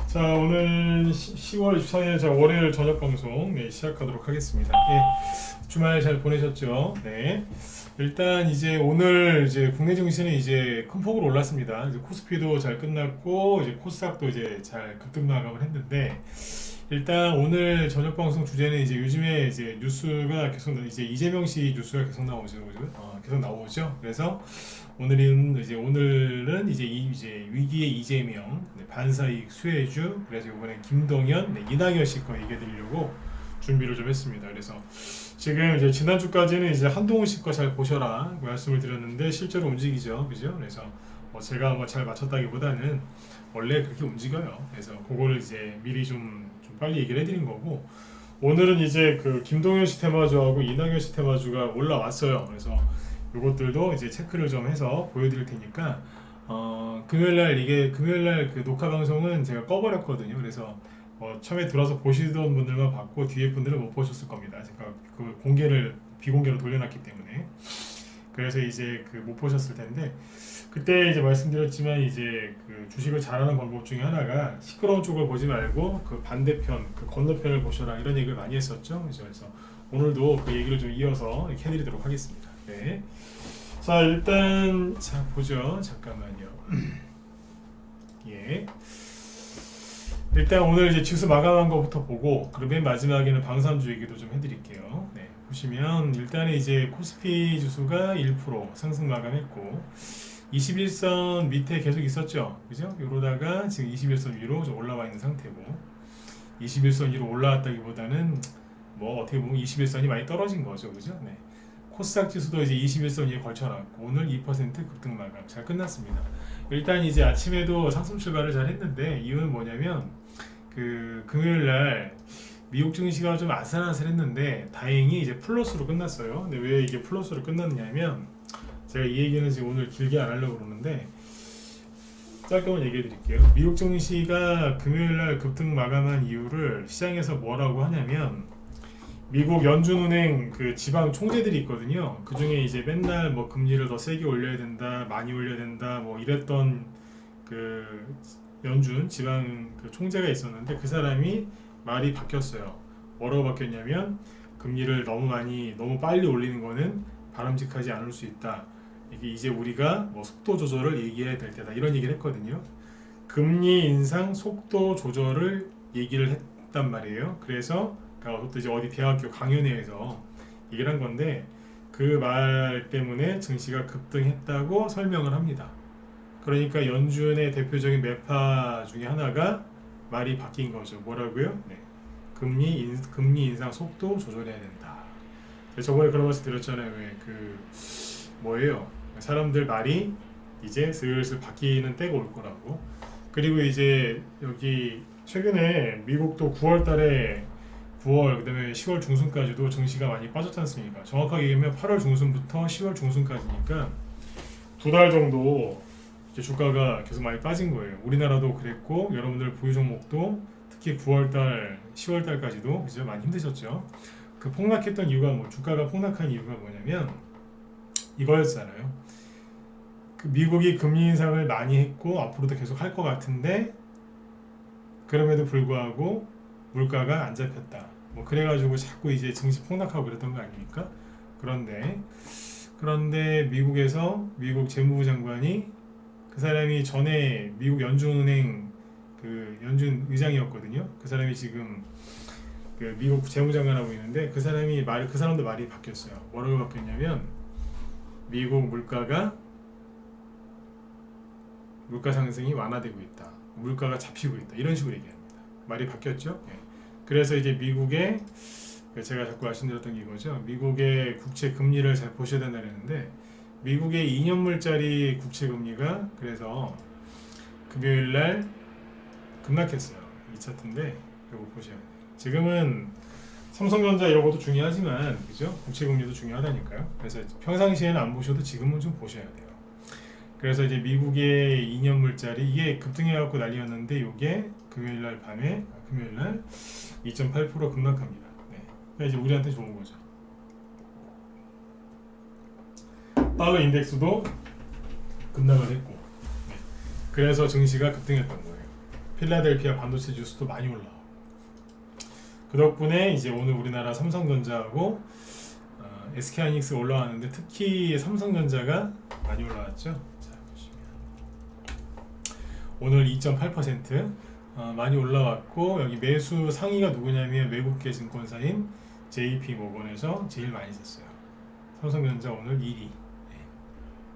자, 오늘 10월 24일 월요일 저녁 방송 시작하도록 하겠습니다. 주말 잘 보내셨죠? 네. 일단 이제 오늘 이제 국내 증시는 이제 큰 폭으로 올랐습니다. 이제 코스피도 잘 끝났고 이제 코스닥도 이제 잘 급등 마감을 했는데, 일단 오늘 저녁 방송 주제는 이제 요즘에 이제 뉴스가 계속 이제 이재명 씨 뉴스가 계속 나오죠, 계속 나오죠. 그래서 오늘은 이제 이제 위기의 이재명, 반사이익 수혜주, 그래서 이번에 김동연, 이낙연 씨 거 얘기해 드리려고 준비를 좀 했습니다. 그래서 지금 이제 지난주까지는 이제 한동훈 씨 거 잘 보셔라 말씀을 드렸는데 실제로 움직이죠, 그죠? 그래서 제가 뭐 잘 맞췄다기보다는 원래 그렇게 움직여요. 그래서 그거를 이제 미리 좀 빨리 얘기를 해드린 거고, 오늘은 이제 그 김동연 씨 테마주하고 이낙연 씨 테마주가 올라왔어요. 그래서 이것들도 이제 체크를 좀 해서 보여드릴 테니까, 금요일날 그 녹화 방송은 제가 꺼버렸거든요. 그래서 처음에 들어서 보시던 분들만 봤고 뒤에 분들은 못 보셨을 겁니다. 제가 그 비공개로 돌려놨기 때문에. 그래서 이제 그 못 보셨을 텐데, 그때 이제 말씀드렸지만 이제 그 주식을 잘하는 방법 중에 하나가 시끄러운 쪽을 보지 말고 그 반대편, 그 건너편을 보셔라, 이런 얘기를 많이 했었죠. 그래서 오늘도 그 얘기를 좀 이어서 이렇게 해드리도록 하겠습니다. 네. 자, 일단 보죠. 잠깐만요. 예. 일단 오늘 이제 지수 마감한 것부터 보고, 그리고 맨 마지막에는 방산주 얘기도 좀 해드릴게요. 네. 보시면 일단은 이제 코스피 지수가 1% 상승 마감했고, 21선 밑에 계속 있었죠, 그죠? 이러다가 지금 21선 위로 좀 올라와 있는 상태고, 21선 위로 올라왔다기보다는 뭐 어떻게 보면 21선이 많이 떨어진 거죠, 그죠? 네. 코스닥 지수도 이제 21선 위에 걸쳐놨고 오늘 2% 급등 마감 잘 끝났습니다. 일단 이제 아침에도 상승 출발을 잘 했는데, 이유는 뭐냐면 그 금요일날 미국 증시가 좀 아슬아슬했는데 다행히 이제 플러스로 끝났어요. 근데 왜 이게 플러스로 끝났냐면, 제가 이 얘기는 지금 오늘 길게 안 하려고 그러는데 짧게만 얘기해 드릴게요. 미국 증시가 금요일날 급등 마감한 이유를 시장에서 뭐라고 하냐면, 미국 연준은행 그 지방 총재들이 있거든요. 그 중에 이제 맨날 뭐 금리를 더 세게 올려야 된다, 많이 올려야 된다, 뭐 이랬던 그 연준 지방 그 총재가 있었는데, 그 사람이 말이 바뀌었어요. 뭐라고 바뀌었냐면, 금리를 너무 빨리 올리는 거는 바람직하지 않을 수 있다. 이게 이제 우리가 뭐 속도 조절을 얘기해야 될 때다, 이런 얘기를 했거든요. 금리 인상 속도 조절을 얘기를 했단 말이에요. 그래서 그것도 이제 어디 대학교 강연회에서 얘기를 한 건데, 그 말 때문에 증시가 급등했다고 설명을 합니다. 그러니까 연준의 대표적인 매파 중에 하나가 말이 바뀐 거죠. 뭐라고요? 네. 금리 인상 속도 조절해야 된다. 저번에 그런 말씀 드렸잖아요. 왜 뭐예요? 사람들 말이 이제 슬슬 바뀌는 때가 올 거라고. 그리고 이제 여기 최근에 미국도 9월 그다음에 10월 중순까지도 증시가 많이 빠졌지 않습니까? 정확하게 얘기하면 8월 중순부터 10월 중순까지니까 2달 정도 이제 주가가 계속 많이 빠진 거예요. 우리나라도 그랬고, 여러분들 보유 종목도 특히 9월달, 10월달까지도 그죠? 많이 힘드셨죠. 그 폭락했던 이유가 주가가 폭락한 이유가 뭐냐면 이거였잖아요. 그 미국이 금리 인상을 많이 했고 앞으로도 계속 할 것 같은데, 그럼에도 불구하고 물가가 안 잡혔다. 그래가지고 자꾸 이제 증시 폭락하고 그랬던 거 아닙니까? 그런데 미국 재무부 장관이, 그 사람이 전에 미국 연준은행 그 연준 의장이었거든요. 그 사람이 지금 그 미국 재무장관하고 있는데, 그 사람도 말이 바뀌었어요. 뭐라고 바뀌었냐면, 미국 물가 상승이 완화되고 있다, 물가가 잡히고 있다, 이런 식으로 얘기합니다. 말이 바뀌었죠. 네. 그래서 이제 미국의, 제가 자꾸 말씀드렸던 게 이거죠. 미국의 국채 금리를 잘 보셔야 된다는데, 미국의 2년물짜리 국채 금리가 그래서 금요일날 급락했어요. 이 차트인데 이거 보셔야 돼요. 지금은 삼성전자 이런 것도 중요하지만, 그죠? 국채 금리도 중요하다니까요. 그래서 평상시에는 안 보셔도 지금은 좀 보셔야 돼요. 그래서 이제 미국의 2년물짜리 이게 급등해갖고 난리였는데, 이게 금요일날 2.8% 급락합니다. 네. 그러니까 이제 우리한테 좋은 거죠. 달러 인덱스도 급락을 했고, 네. 그래서 증시가 급등했던 거예요. 필라델피아 반도체 지수도 많이 올라오고 그 덕분에 이제 오늘 우리나라 삼성전자하고 SK하이닉스가 올라왔는데 특히 삼성전자가 많이 올라왔죠. 자, 보시면 오늘 2.8% 많이 올라왔고 여기 매수 상위가 누구냐면 외국계 증권사인 JP모건에서 제일 많이 샀어요. 삼성전자 오늘 1위. 네.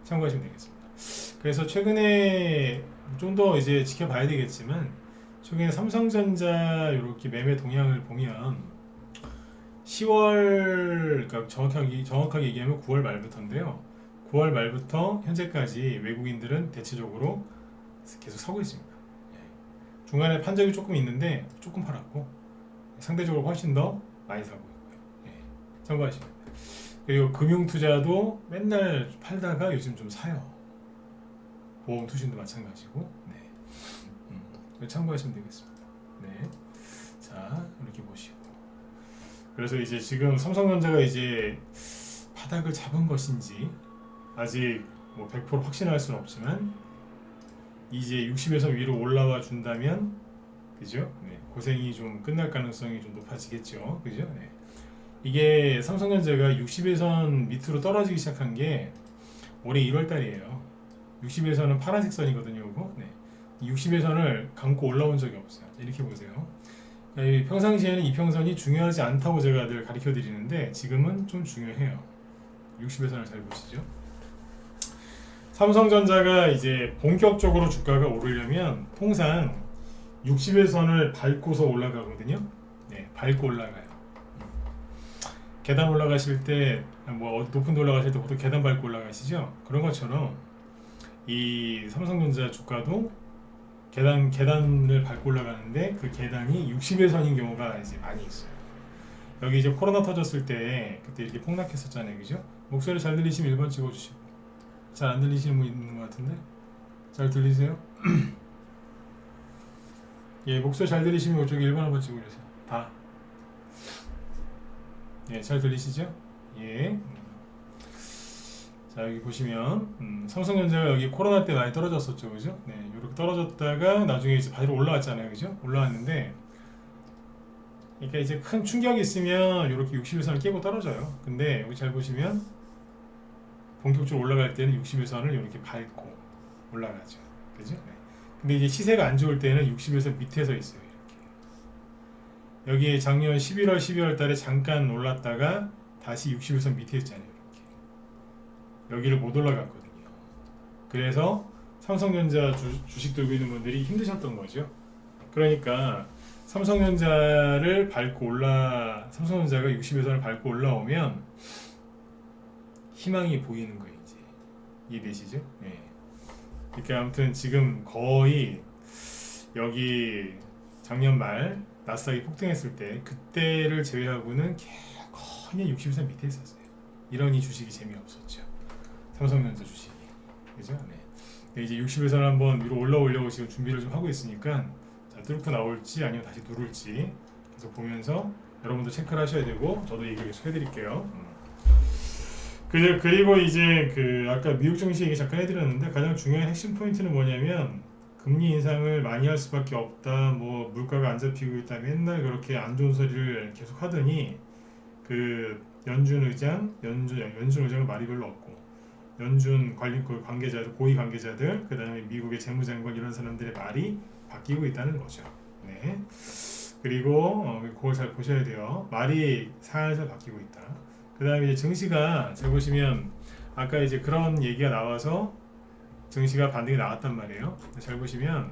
참고하시면 되겠습니다. 그래서 최근에 좀 더 이제 지켜봐야 되겠지만 최근에 삼성전자 이렇게 매매 동향을 보면 10월 그러니까 정확하게 얘기하면 9월 말부터인데요. 9월 말부터 현재까지 외국인들은 대체적으로 계속 사고 있습니다. 중간에 판 적이 조금 있는데 조금 팔았고 상대적으로 훨씬 더 많이 사고 있고요. 참고하시면 됩니다. 그리고 금융투자도 맨날 팔다가 요즘 좀 사요. 보험투신도 마찬가지고. 네. 참고하시면 되겠습니다. 네. 자, 이렇게 보시고. 그래서 이제 지금 삼성전자가 이제 바닥을 잡은 것인지 아직 뭐 100% 확신할 수는 없지만 이제 60에서 위로 올라와 준다면 그죠? 네. 고생이 좀 끝날 가능성이 좀 높아지겠죠. 그죠? 네. 이게 삼성전자가 60에선 밑으로 떨어지기 시작한 게 올해 1월 달이에요. 60에서는 파란색 선이거든요. 이거. 네. 60에선을 감고 올라온 적이 없어요. 이렇게 보세요. 평상시에는 이평선이 중요하지 않다고 제가 늘 가르쳐 드리는데 지금은 좀 중요해요. 60에선을 잘 보시죠. 삼성전자가 이제 본격적으로 주가가 오르려면 통상 60에선을 밟고서 올라가거든요. 네, 밟고 올라가요. 계단 올라가실 때, 뭐 높은 데 올라가실 때 보통 계단 밟고 올라가시죠? 그런 것처럼 이 삼성전자 주가도 계단을 밟고 올라가는데 그 계단이 60에선인 경우가 이제 많이 있어요. 여기 이제 코로나 터졌을 때 그때 이렇게 폭락했었잖아요. 그죠? 목소리 잘 들리시면 1번 찍어주시고 잘 안 들리시는 분 있는 것 같은데 잘 들리세요? 예, 목소리 잘 들리시면 이쪽에 1번 한번 찍어주세요. 다. 예, 잘 들리시죠? 예. 자, 여기 보시면 삼성전자가 여기 코로나 때 많이 떨어졌었죠, 그죠? 네, 이렇게 떨어졌다가 나중에 이제 바로 올라왔잖아요, 그죠? 올라왔는데, 그러니까 이제 큰 충격이 있으면 이렇게 60일선을 깨고 떨어져요. 근데 여기 잘 보시면 본격적으로 올라갈 때는 60일선을 이렇게 밟고 올라가죠, 그죠? 네. 근데 이제 시세가 안 좋을 때는 60일선 밑에서 있어요, 이렇게. 여기 작년 11월, 12월 달에 잠깐 올랐다가 다시 60일선 밑에 있잖아요. 여기를 못 올라갔거든요. 그래서 삼성전자 주식 들고 있는 분들이 힘드셨던 거죠. 그러니까 삼성전자가 60에선을 밟고 올라오면 희망이 보이는 거예요. 이제 이해되시죠? 네. 그러니까 아무튼 지금 거의 여기 작년 말 나스닥이 폭등했을 때 그때를 제외하고는 거의 60에선 밑에 있었어요. 이러니 주식이 재미없었죠. 삼성전자 주식이. 그죠? 네. 이제 60에서 한번 위로 올라오려고 지금 준비를 좀 하고 있으니까 자, 뚫고 나올지 아니면 다시 누를지 계속 보면서 여러분도 체크를 하셔야 되고 저도 얘기 계속 해드릴게요. 그리고 이제 그 아까 미국 증시 얘기 잠깐 해드렸는데 가장 중요한 핵심 포인트는 뭐냐면 금리 인상을 많이 할 수밖에 없다. 뭐 물가가 안 잡히고 있다. 맨날 그렇게 안 좋은 소리를 계속 하더니 그 연준 의장은 말이 별로 없고 연준 관계자들, 고위 관계자들, 그 다음에 미국의 재무장관 이런 사람들의 말이 바뀌고 있다는 거죠. 네. 그리고 그걸 잘 보셔야 돼요. 말이 살살 바뀌고 있다. 그 다음에 이제 증시가 잘 보시면 아까 이제 그런 얘기가 나와서 증시가 반등이 나왔단 말이에요. 잘 보시면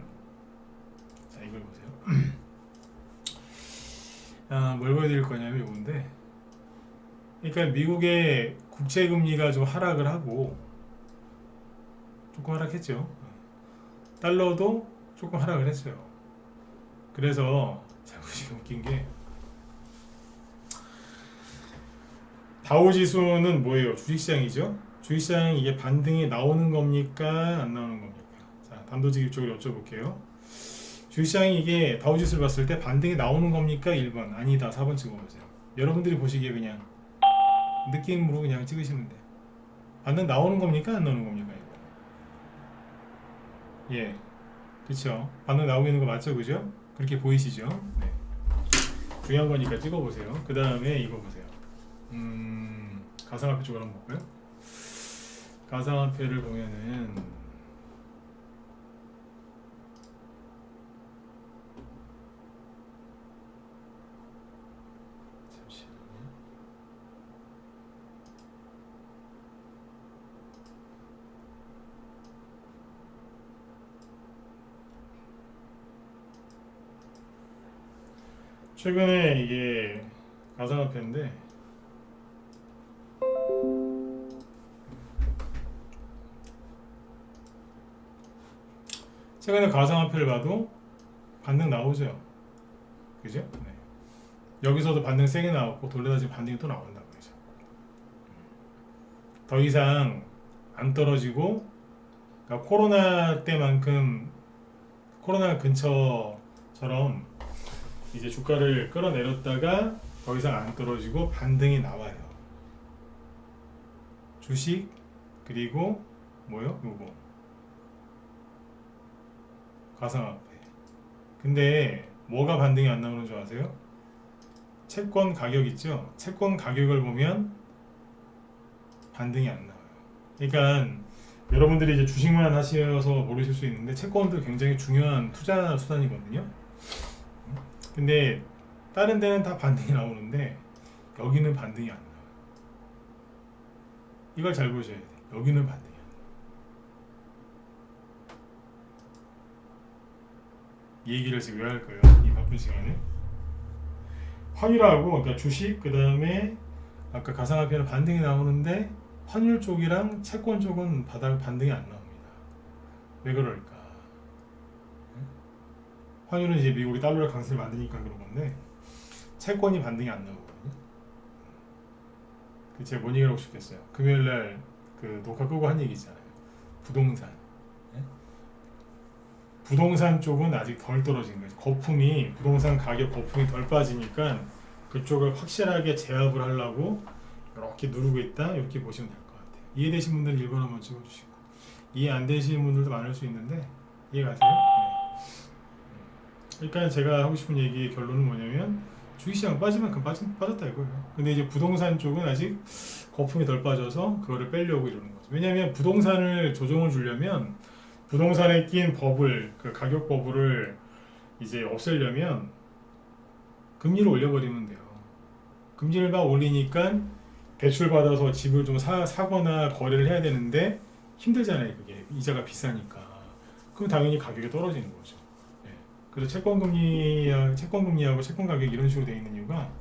자 이걸 보세요. 뭘 보여드릴 거냐면 이건데. 그러니까 미국의 국채 금리가 좀 하락을 하고 조금 하락했죠. 달러도 조금 하락을 했어요. 그래서 잘 보시면 웃긴 게 다우지수는 뭐예요? 주식시장이죠. 주식시장 이게 반등이 나오는 겁니까? 안 나오는 겁니까? 자, 단도직 입적으로 여쭤볼게요. 주식시장이 이게 다우지수를 봤을 때 반등이 나오는 겁니까? 1번 아니다 4번 찍어보세요. 여러분들이 보시기에 그냥 느낌으로 그냥 찍으시면 돼요. 반등 나오는 겁니까? 안 나오는 겁니까? 이거? 예. 그쵸? 반응 나오고 있는 거 맞죠, 그죠? 그렇게 보이시죠? 네. 중요한 거니까 찍어보세요. 그 다음에 이거 보세요. 가상화폐 쪽으로 한번 볼까요? 가상화폐를 보면은 잠시만요. 최근에 이게 가상화폐인데 최근에 가상화폐를 봐도 반등 나오죠, 그죠? 네. 여기서도 반등 세게 나왔고 돌려다지면 반등이 또 나온다고 그러죠. 더 이상 안 떨어지고, 그러니까 코로나 때만큼 코로나 근처처럼 이제 주가를 끌어내렸다가 더 이상 안 떨어지고 반등이 나와요. 주식 그리고 뭐요? 요거 가상화폐. 근데 뭐가 반등이 안 나오는 줄 아세요? 채권 가격 있죠? 채권 가격을 보면 반등이 안 나와요. 그러니까 여러분들이 이제 주식만 하셔서 모르실 수 있는데 채권도 굉장히 중요한 투자 수단이거든요. 근데 다른 데는 다 반등이 나오는데 여기는 반등이 안 나와요. 이걸 잘 보셔야 돼요. 여기는 반등이 안 나와요. 이 얘기를 지금 왜 할 거예요? 이 바쁜 시간에. 환율하고, 그러니까 주식, 그 다음에 아까 가상화폐는 반등이 나오는데 환율 쪽이랑 채권 쪽은 반등이 안 나옵니다. 왜 그럴까? 환율은 이제 미국이 달러를 강세를 만드니까 그런 건데 채권이 반등이 안 나오거든요. 제가 뭔 얘기를 하고 싶겠어요? 금요일날 그 녹화 끄고 한 얘기 있잖아요. 부동산. 부동산 쪽은 아직 덜 떨어진 거죠. 거품이, 부동산 가격 거품이 덜 빠지니까 그쪽을 확실하게 제압을 하려고 이렇게 누르고 있다, 이렇게 보시면 될 것 같아요. 이해되신 분들은 1번 한번 찍어주시고, 이해 안 되시는 분들도 많을 수 있는데 이해가세요? 네. 그러니까 제가 하고 싶은 얘기의 결론은 뭐냐면 주식시장 빠진 만큼 빠졌다 이거예요. 근데 이제 부동산 쪽은 아직 거품이 덜 빠져서 그거를 빼려고 이러는 거죠. 왜냐하면 부동산을 조정을 주려면 부동산에 낀 버블, 그 가격 버블을 이제 없애려면 금리를 올려버리면 돼요. 금리를 막 올리니까 대출 받아서 집을 좀 사거나 거래를 해야 되는데 힘들잖아요. 그게 이자가 비싸니까. 그럼 당연히 가격이 떨어지는 거죠. 네. 그래서 채권금리하고 채권 가격 이런 식으로 되어 있는 이유가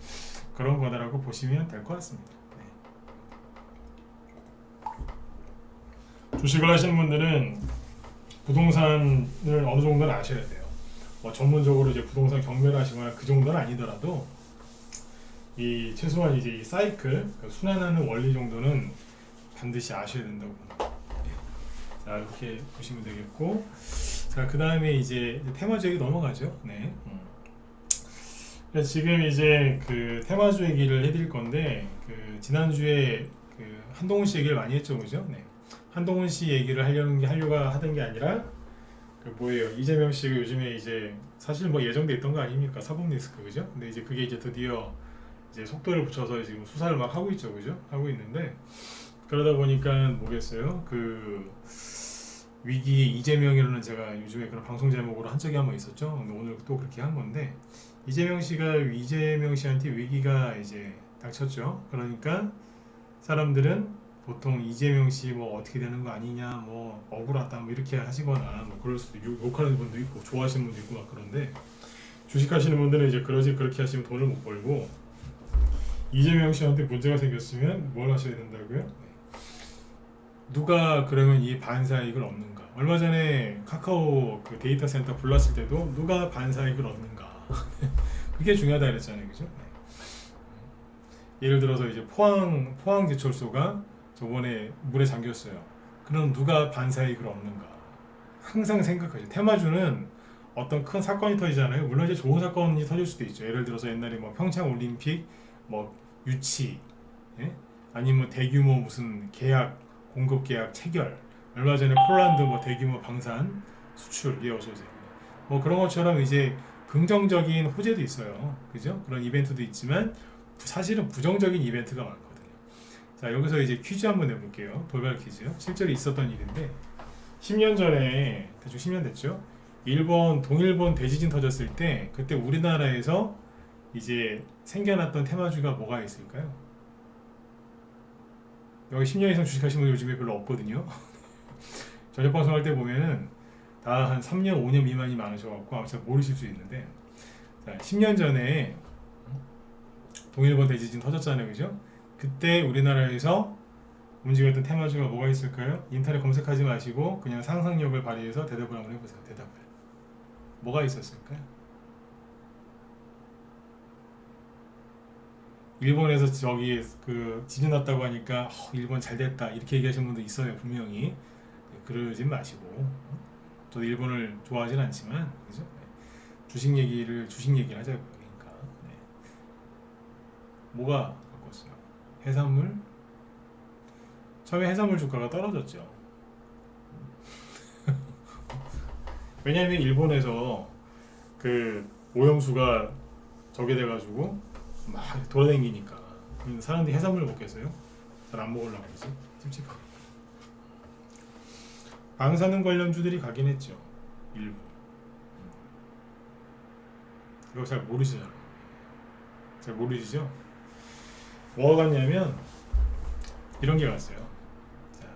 그런 거다라고 보시면 될 것 같습니다. 네. 주식을 하시는 분들은 부동산을 어느 정도는 아셔야 돼요. 뭐 전문적으로 이제 부동산 경매를 하시거나 그 정도는 아니더라도 이 최소한 이제 이 사이클, 그러니까 순환하는 원리 정도는 반드시 아셔야 된다고 봅니다. 자, 이렇게 보시면 되겠고, 자, 그 다음에 이제 테마주 얘기 넘어가죠. 네. 지금 이제 그 테마주 얘기를 해드릴 건데, 그 지난주에 그 한동훈 씨 얘기를 많이 했죠, 그죠? 네. 한동훈 씨 얘기를 하려고 하던 게 아니라 그 뭐예요? 이재명 씨가 요즘에 이제 사실 뭐 예정돼 있던 거 아닙니까? 사법 리스크, 그죠? 근데 이제 그게 이제 드디어 이제 속도를 붙여서 지금 수사를 막 하고 있죠, 그죠? 하고 있는데 그러다 보니까 뭐겠어요? 그 위기의 이재명이라는 제가 요즘에 그런 방송 제목으로 한 적이 한번 있었죠. 근데 오늘 또 그렇게 한 건데 이재명 씨한테 위기가 이제 닥쳤죠. 그러니까 사람들은 보통 이재명 씨 뭐 어떻게 되는 거 아니냐, 뭐 억울하다, 뭐 이렇게 하시거나 뭐 그럴 수도 욕하는 분도 있고 좋아하시는 분도 있고 막 그런데 주식하시는 분들은 이제 그렇게 하시면 돈을 못 벌고 이재명 씨한테 문제가 생겼으면 뭘 하셔야 된다고요? 누가 그러면 이 반사이익을 얻는가? 얼마 전에 카카오 그 데이터 센터 불났을 때도 누가 반사이익을 얻는가? 그게 중요하다 그랬잖아요, 그죠? 예를 들어서 이제 포항 제철소가 저번에 물에 잠겼어요. 그럼 누가 반사이익을 얻는가? 항상 생각하죠. 테마주는 어떤 큰 사건이 터지잖아요. 물론 이제 좋은 사건이 터질 수도 있죠. 예를 들어서 옛날에 뭐 평창 올림픽, 뭐 유치, 예? 아니면 대규모 무슨 공급 계약 체결. 얼마 전에 폴란드 뭐 대규모 방산 수출, 예, 어서 오세요. 뭐 그런 것처럼 이제 긍정적인 호재도 있어요. 그죠? 그런 이벤트도 있지만 사실은 부정적인 이벤트가 많거든요. 자, 여기서 이제 퀴즈 한번 내볼게요. 돌발 퀴즈요. 실제로 있었던 일인데 10년 전에 대충 10년 됐죠. 일본 동일본 대지진 터졌을 때 그때 우리나라에서 이제 생겨났던 테마주가 뭐가 있을까요? 여기 10년 이상 주식하시는 분 요즘에 별로 없거든요. 저녁 방송할 때 보면은 다 한 3년, 5년 미만이 많으셔갖고 아마 잘 모르실 수 있는데, 자, 10년 전에 동일본 대지진 터졌잖아요, 그죠? 그때 우리나라에서 움직였던 테마주가 뭐가 있을까요? 인터넷 검색하지 마시고 그냥 상상력을 발휘해서 대답을 한번 해보세요. 대답을. 뭐가 있었을까요? 일본에서 저기 그 지진 났다고 하니까 일본 잘 됐다 이렇게 얘기하시는 분도 있어요, 분명히. 그러지 마시고. 저도 일본을 좋아하진 않지만, 그죠? 주식 얘기를 하자고요. 그러니까 네. 뭐가 바꿨어요? 해산물? 처음에 해산물 주가가 떨어졌죠. 왜냐하면 일본에서 그 오염수가 저게 돼가지고 막 돌아다니니까 사람들이 해산물 먹겠어요? 잘 안 먹으려고 그러지. 찝찝하게. 방사능 관련주들이 가긴 했죠. 일부. 이거 잘 모르시잖아요. 잘 모르시죠? 뭐가 갔냐면 이런 게 갔어요. 자,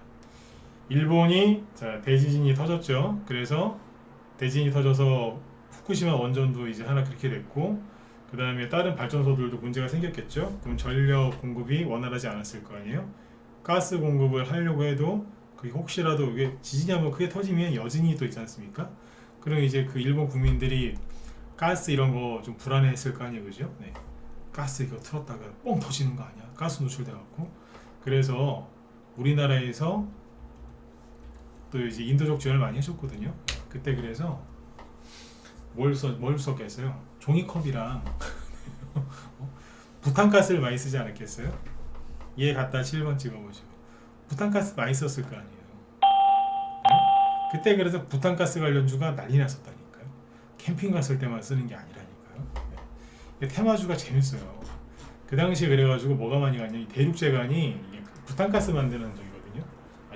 일본이 대지진이 터졌죠. 그래서 대지진이 터져서 후쿠시마 원전도 이제 하나 그렇게 됐고, 그 다음에 다른 발전소들도 문제가 생겼겠죠. 그럼 전력 공급이 원활하지 않았을 거 아니에요. 가스 공급을 하려고 해도 그게 혹시라도 이게 지진이 한번 크게 터지면 여진이 또 있지 않습니까? 그럼 이제 그 일본 국민들이 가스 이런 거 좀 불안해했을 거 아니에요, 그죠? 네. 가스 이거 틀었다가 뻥 터지는 거 아니야? 가스 노출돼갖고. 그래서 우리나라에서 또 이제 인도적 지원을 많이 해줬거든요. 그때 그래서 뭘 썼겠어요? 종이컵이랑 부탄가스를 많이 쓰지 않았겠어요? 얘 갖다 7번 찍어보시고 부탄가스 많이 썼을 거 아니에요. 네? 그때 그래서 부탄가스 관련주가 난리 났었다니까요. 캠핑 갔을 때만 쓰는 게 아니라니까요. 네. 테마주가 재밌어요. 그 당시에 그래가지고 뭐가 많이 갔냐면 대륙제관이 이게 부탄가스 만드는 적이거든요.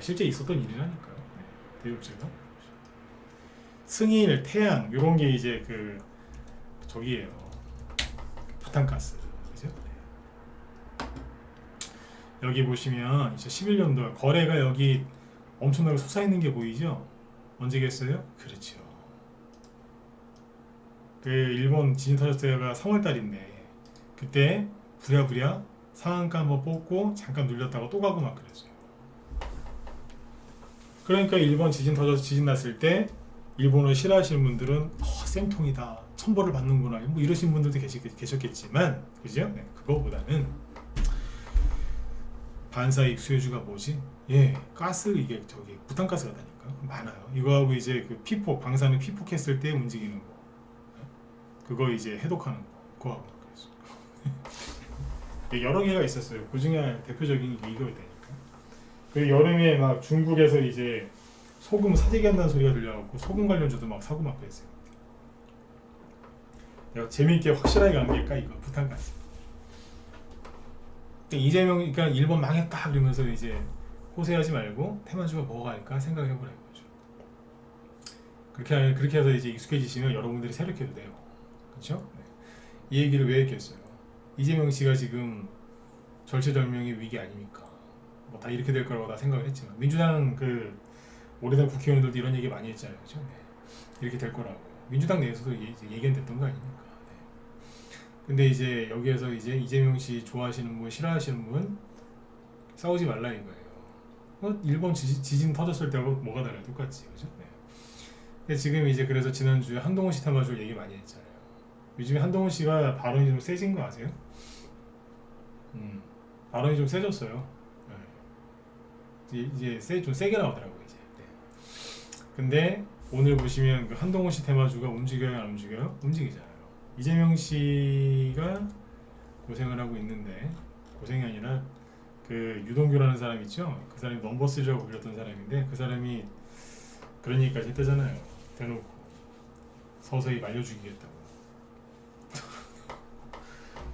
실제 있었던 일이라니까요. 네. 대륙제관. 승일, 태양 이런 게 이제 그 저기예요. 부탄가스. 그죠? 네. 여기 보시면 2011년도 거래가 여기 엄청나게 솟아있는 게 보이죠? 언제겠어요? 그렇죠. 그 일본 지진 터졌을 때가 3월달인데 그때 부랴부랴 상한가 한번 뽑고 잠깐 눌렸다가 또 가고 막 그랬어요. 그러니까 일본 지진 터져서 지진 났을 때 일본어 싫어하시는 분들은 쌤통이다, 천벌을 받는구나 뭐 이러신 분들도 계셨겠지만, 그죠? 네, 그거보다는 반사익 수혜주가 뭐지? 예, 가스 이게 저기 부탄가스 같다니까 많아요. 이거하고 이제 그 피폭 방사능 피폭 했을 때 움직이는 거, 그거 이제 해독하는 거, 그거하고 그랬어. 여러 개가 있었어요. 그 중에 대표적인 게 이거였다니까. 그 여름에 막 중국에서 이제 소금 사재기 한다는 소리가 들려갖고 소금 관련주도 막 사고 막 그랬어요. 내가 재미있게 확실하게 간 게 이거 부탄가스. 이재명 그러니까 일본 망했다 그러면서 이제 호세하지 말고 테마주가 뭐가 할까 생각을 해보라는 거죠. 그렇게 해서 이제 익숙해지시면 여러분들이 새롭게 돼요. 그렇죠? 네. 이 얘기를 왜 했겠어요? 이재명 씨가 지금 절체절명의 위기 아닙니까? 뭐 다 이렇게 될 거라고 다 생각을 했지만 민주당 그 오래된 국회의원들도 이런 얘기 많이 했잖아요. 그렇죠? 네. 이렇게 될 거라고. 민주당 내에서도 얘기는 됐던 거 아닙니까? 네. 근데 이제 여기에서 이제 이재명 씨 좋아하시는 분, 싫어하시는 분 싸우지 말라 이거예요. 일본 지진 터졌을 때하고 뭐가 달라요? 똑같지, 그죠? 네. 근데 지금 이제 그래서 지난주에 한동훈 씨 테마주를 얘기 많이 했잖아요. 요즘에 한동훈 씨가 발언이 좀 세진 거 아세요? 발언이 좀 세졌어요. 네. 이제 좀 세게 나오더라고요. 이제. 네. 근데 오늘 보시면 그 한동훈 씨 테마주가 움직여요, 안 움직여요? 움직이잖아요. 이재명 씨가 고생을 하고 있는데, 고생이 아니라 그 유동규라는 사람 있죠? 그 사람이 넘버 3라고 불렸던 사람인데 그 사람이 그런 얘기까지 했다잖아요. 대놓고 서서히 말려죽이겠다고.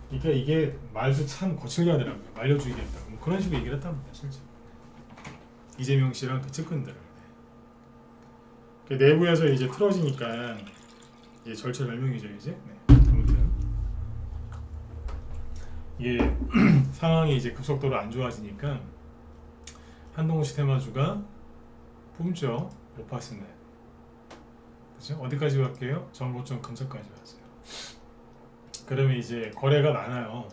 그러니까 이게 말도 참 거칠게 하더라고요. 말려죽이겠다고. 뭐 그런 식으로 얘기를 했답니다. 실제 이재명 씨랑 그 측근들을. 그 내부에서 이제 틀어지니까 이게 절체절명이죠 이제. 네. 아무튼 이게 상황이 이제 급속도로 안 좋아지니까 한동훈 씨 테마주가 뿜죠. 오파스네. 그죠? 어디까지 갈게요? 정고점 근처까지 왔어요. 그러면 이제 거래가 많아요.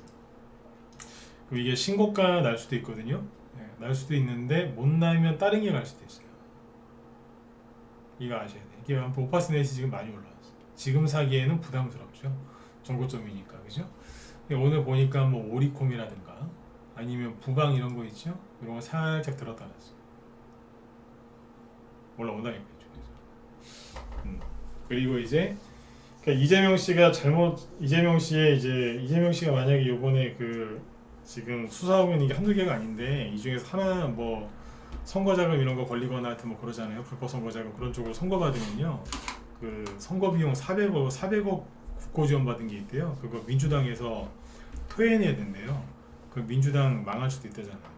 그럼 이게 신고가 날 수도 있거든요. 네, 날 수도 있는데 못 나면 다른 게 갈 수도 있어요. 이거 아셔야 돼요. 이게 오파스넷이 지금 많이 올라왔어요. 지금 사기에는 부담스럽죠. 정고점이니까, 그죠? 오늘 보니까 뭐 오리콤이라든가 아니면 부방 이런 거 있죠? 이런 거 살짝 들었다 놨어요. 올라온다니까 이쪽에서. 그리고 이제 그러니까 이재명 씨가 이재명 씨가 만약에 요번에 그 지금 수사하고 있는 게 한두 개가 아닌데 이 중에서 하나 뭐 선거자금 이런 거 걸리거나 하여튼 뭐 그러잖아요. 불법 선거자금 그런 쪽으로 선거받으면요. 그 선거 비용 400억 국고 지원 받은 게 있대요. 그거 민주당에서 토해내야 된대요. 그 민주당 망할 수도 있다잖아요.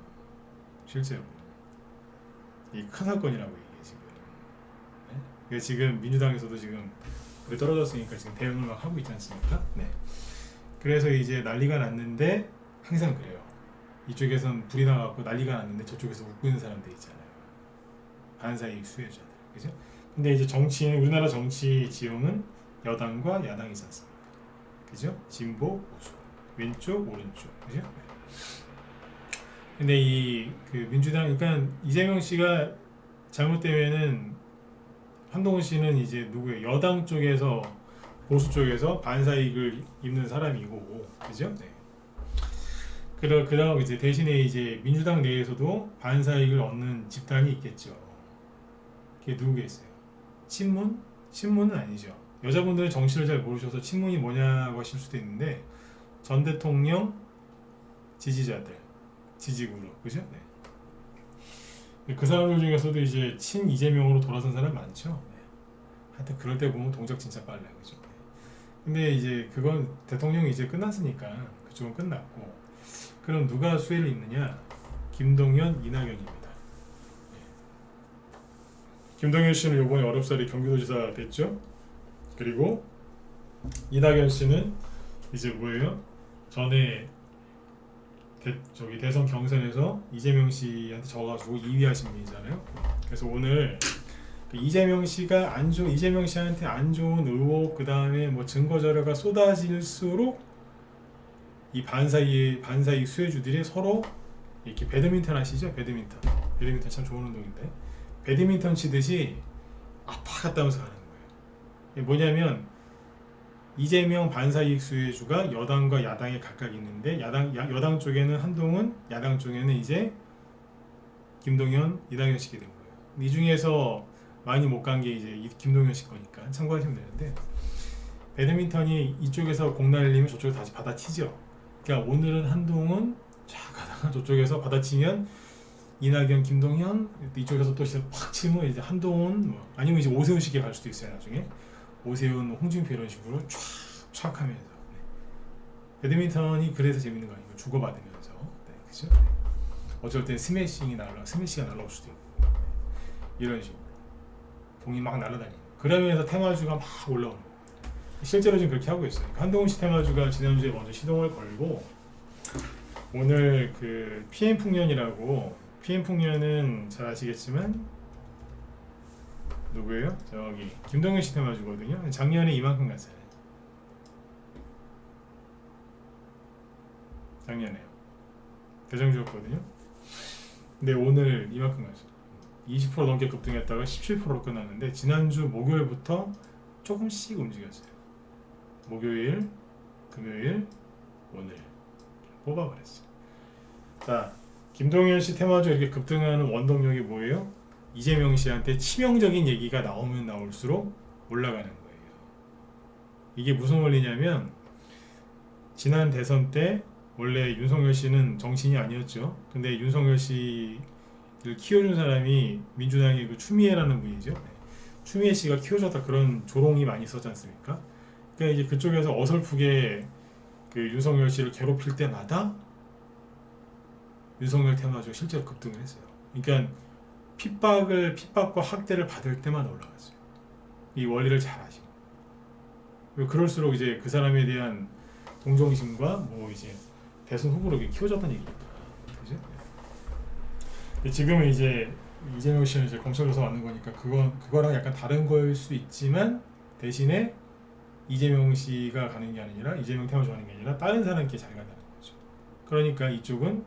실제로. 이 큰 사건이라고 이게 지금. 네? 그게 지금 민주당에서도 지금 불이 떨어졌으니까 지금 대응을 막 하고 있지 않습니까? 네. 그래서 이제 난리가 났는데 항상 그래요. 이쪽에선 불이 나갖고 난리가 났는데 저쪽에서 웃고 있는 사람들 있잖아요. 반사이익 수혜자들, 그죠? 근데 이제 우리나라 정치 지형은 여당과 야당이지 않습니까? 그죠? 진보, 보수, 왼쪽, 오른쪽, 그죠? 근데 그 민주당, 그러니까 이재명 씨가 잘못되면은 한동훈 씨는 이제 누구예요? 여당 쪽에서 보수 쪽에서 반사이익을 입는 사람이고, 그죠? 네. 그러고 이제 대신에 이제 민주당 내에서도 반사이익을 얻는 집단이 있겠죠. 그게 누구겠어요? 친문? 친문은 아니죠. 여자분들은 정치를 잘 모르셔서 친문이 뭐냐고 하실 수도 있는데 전 대통령 지지자들, 지지그룹, 그죠? 네. 그 사람들 중에서도 이제 친 이재명으로 돌아선 사람 많죠. 네. 하여튼 그럴 때 보면 동작 진짜 빨라요, 그죠? 네. 근데 이제 그건 대통령이 이제 끝났으니까 그쪽은 끝났고. 그럼 누가 수혜를 입느냐? 김동연, 이낙연입니다. 네. 김동연 씨는 이번에 어렵사리 경기도지사 됐죠? 그리고 이낙연 씨는 이제 뭐예요? 전에 대선 경선에서 이재명 씨한테 져가지고 2위 하신 분이잖아요. 그래서 오늘 이재명 씨한테 안 좋은 의혹, 그 다음에 뭐 증거 자료가 쏟아질수록 이 반사이익 수혜주들이 서로 이렇게 배드민턴 아시죠? 배드민턴 참 좋은 운동인데 배드민턴 치듯이 아파 갔다 오면서 가는 거예요. 이게 뭐냐면 이재명 반사이익 수혜주가 여당과 야당에 각각 있는데 여당 쪽에는 한동훈, 야당 쪽에는 이제 김동연, 이낙연 씨게 된 거예요. 이 중에서 많이 못 간 게 이제 김동연 씨 거니까 참고하시면 되는데 배드민턴이 이쪽에서 공 날리면 저쪽에 다시 받아치죠. 그러니까 오늘은 한동훈 쫙 가다가 저쪽에서 받아치면 이낙연, 김동연 이쪽에서 또 확 치면 이제 한동훈 아니면 이제 오세훈 씨게 갈 수도 있어요. 나중에 오세훈, 홍준표 이런 식으로 촥 하면서 네. 배드민턴이 그래서 재밌는 거 아니에요? 주고받으면서 네, 그죠? 네. 어쩔 땐 스매시가 날라올 수도 있고 네. 이런 식으로 공이 막 날아다니는 그러면서 테마주가 막 올라오는 거예요. 실제로 지금 그렇게 하고 있어요. 한동훈 씨 테마주가 지난주에 먼저 시동을 걸고 오늘 그 PM풍년이라고 PM풍년은 잘 아시겠지만 누구예요? 저기 김동연 씨 테마주거든요. 작년에 이만큼 갔어요. 작년에요. 대장주였거든요. 근데 오늘 이만큼 갔어요. 20% 넘게 급등했다가 17%로 끝났는데 지난주 목요일부터 조금씩 움직였어요. 목요일, 금요일, 오늘 뽑아버렸어요. 자, 김동연 씨 테마주 이렇게 급등하는 원동력이 뭐예요? 이재명 씨한테 치명적인 얘기가 나오면 나올수록 올라가는 거예요. 이게 무슨 원리냐면 지난 대선 때 원래 윤석열 씨는 정치인이 아니었죠. 근데 윤석열 씨를 키워준 사람이 민주당의 그 추미애라는 분이죠. 추미애 씨가 키워줬다 그런 조롱이 많이 있었지 않습니까? 그러니까 이제 그쪽에서 어설프게 그 윤석열 씨를 괴롭힐 때마다 윤석열 테마주가 실제로 급등을 했어요. 그러니까 핍박과 학대를 받을 때만 올라갔어요. 이 원리를 잘 아시고. 그럴수록 이제 그 사람에 대한 동정심과 뭐 이제 대선 후보로 키워졌다는 얘기입니다. 그죠? 지금은 이제 이재명 씨는 이제 검찰 조사 받는 거니까 그거랑 약간 다른 걸 수 있지만 대신에 이재명 씨가 가는 게 아니라 이재명 테마주 가는 게 아니라 다른 사람께 잘 간다는 거죠. 그러니까 이쪽은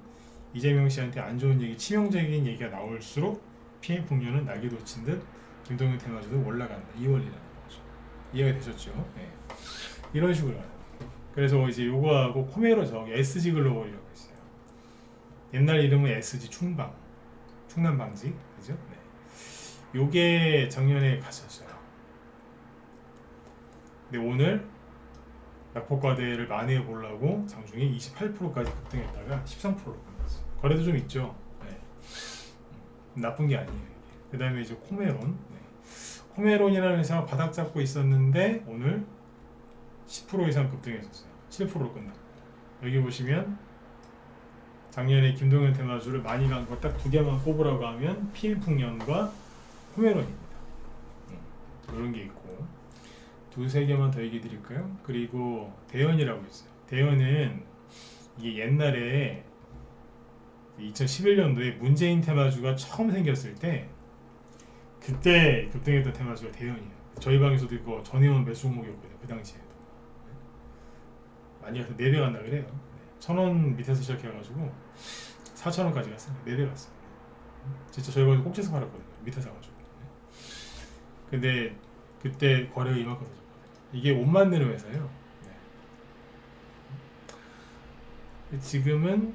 이재명 씨한테 안 좋은 얘기, 치명적인 얘기가 나올수록 PM 풍류는 날개 돋친 듯 김동연 테마주도 올라간다. 이 원리라는 거죠. 이해가 되셨죠? 네. 이런 식으로 가요. 그래서 이제 요거하고 코메로 저기 SG 글로벌이라고 있어요. 옛날 이름은 SG 충남 방지, 그죠? 네. 요게 작년에 갔었어요. 근데 오늘 낙폭과대를 만회해 보려고 장중에 28%까지 급등했다가 13%로 끝났어요. 거래도 좀 있죠. 네. 나쁜 게 아니에요. 그 다음에 이제 코메론. 네. 코메론이라는 회사가 바닥 잡고 있었는데 오늘 10% 이상 급등했었어요. 7%로 끝났고. 여기 보시면 작년에 김동연 테마주를 많이 간 거 딱 두 개만 꼽으라고 하면 PM풍년과 코메론입니다. 이런 게 있고 두세 개만 더 얘기 드릴까요? 그리고 대연이라고 있어요. 대연은 이게 옛날에 2011년도에 문재인 테마주가 처음 생겼을 때 그때 급등했던 테마주가 대연이에요. 저희 방에서도 이거 전해온 매수 종목이었거든요. 그 당시에도 많이 가서 4배 간다 그래요. 1,000원 밑에서 시작해가지고 4,000원까지 갔어요. 4배 갔어요. 진짜 저희 방에서 꼭지서 팔았거든요. 밑에 사가지고. 근데 그때 거래가 이만큼 되죠. 이게 옷 만드는 회사예요. 네. 지금은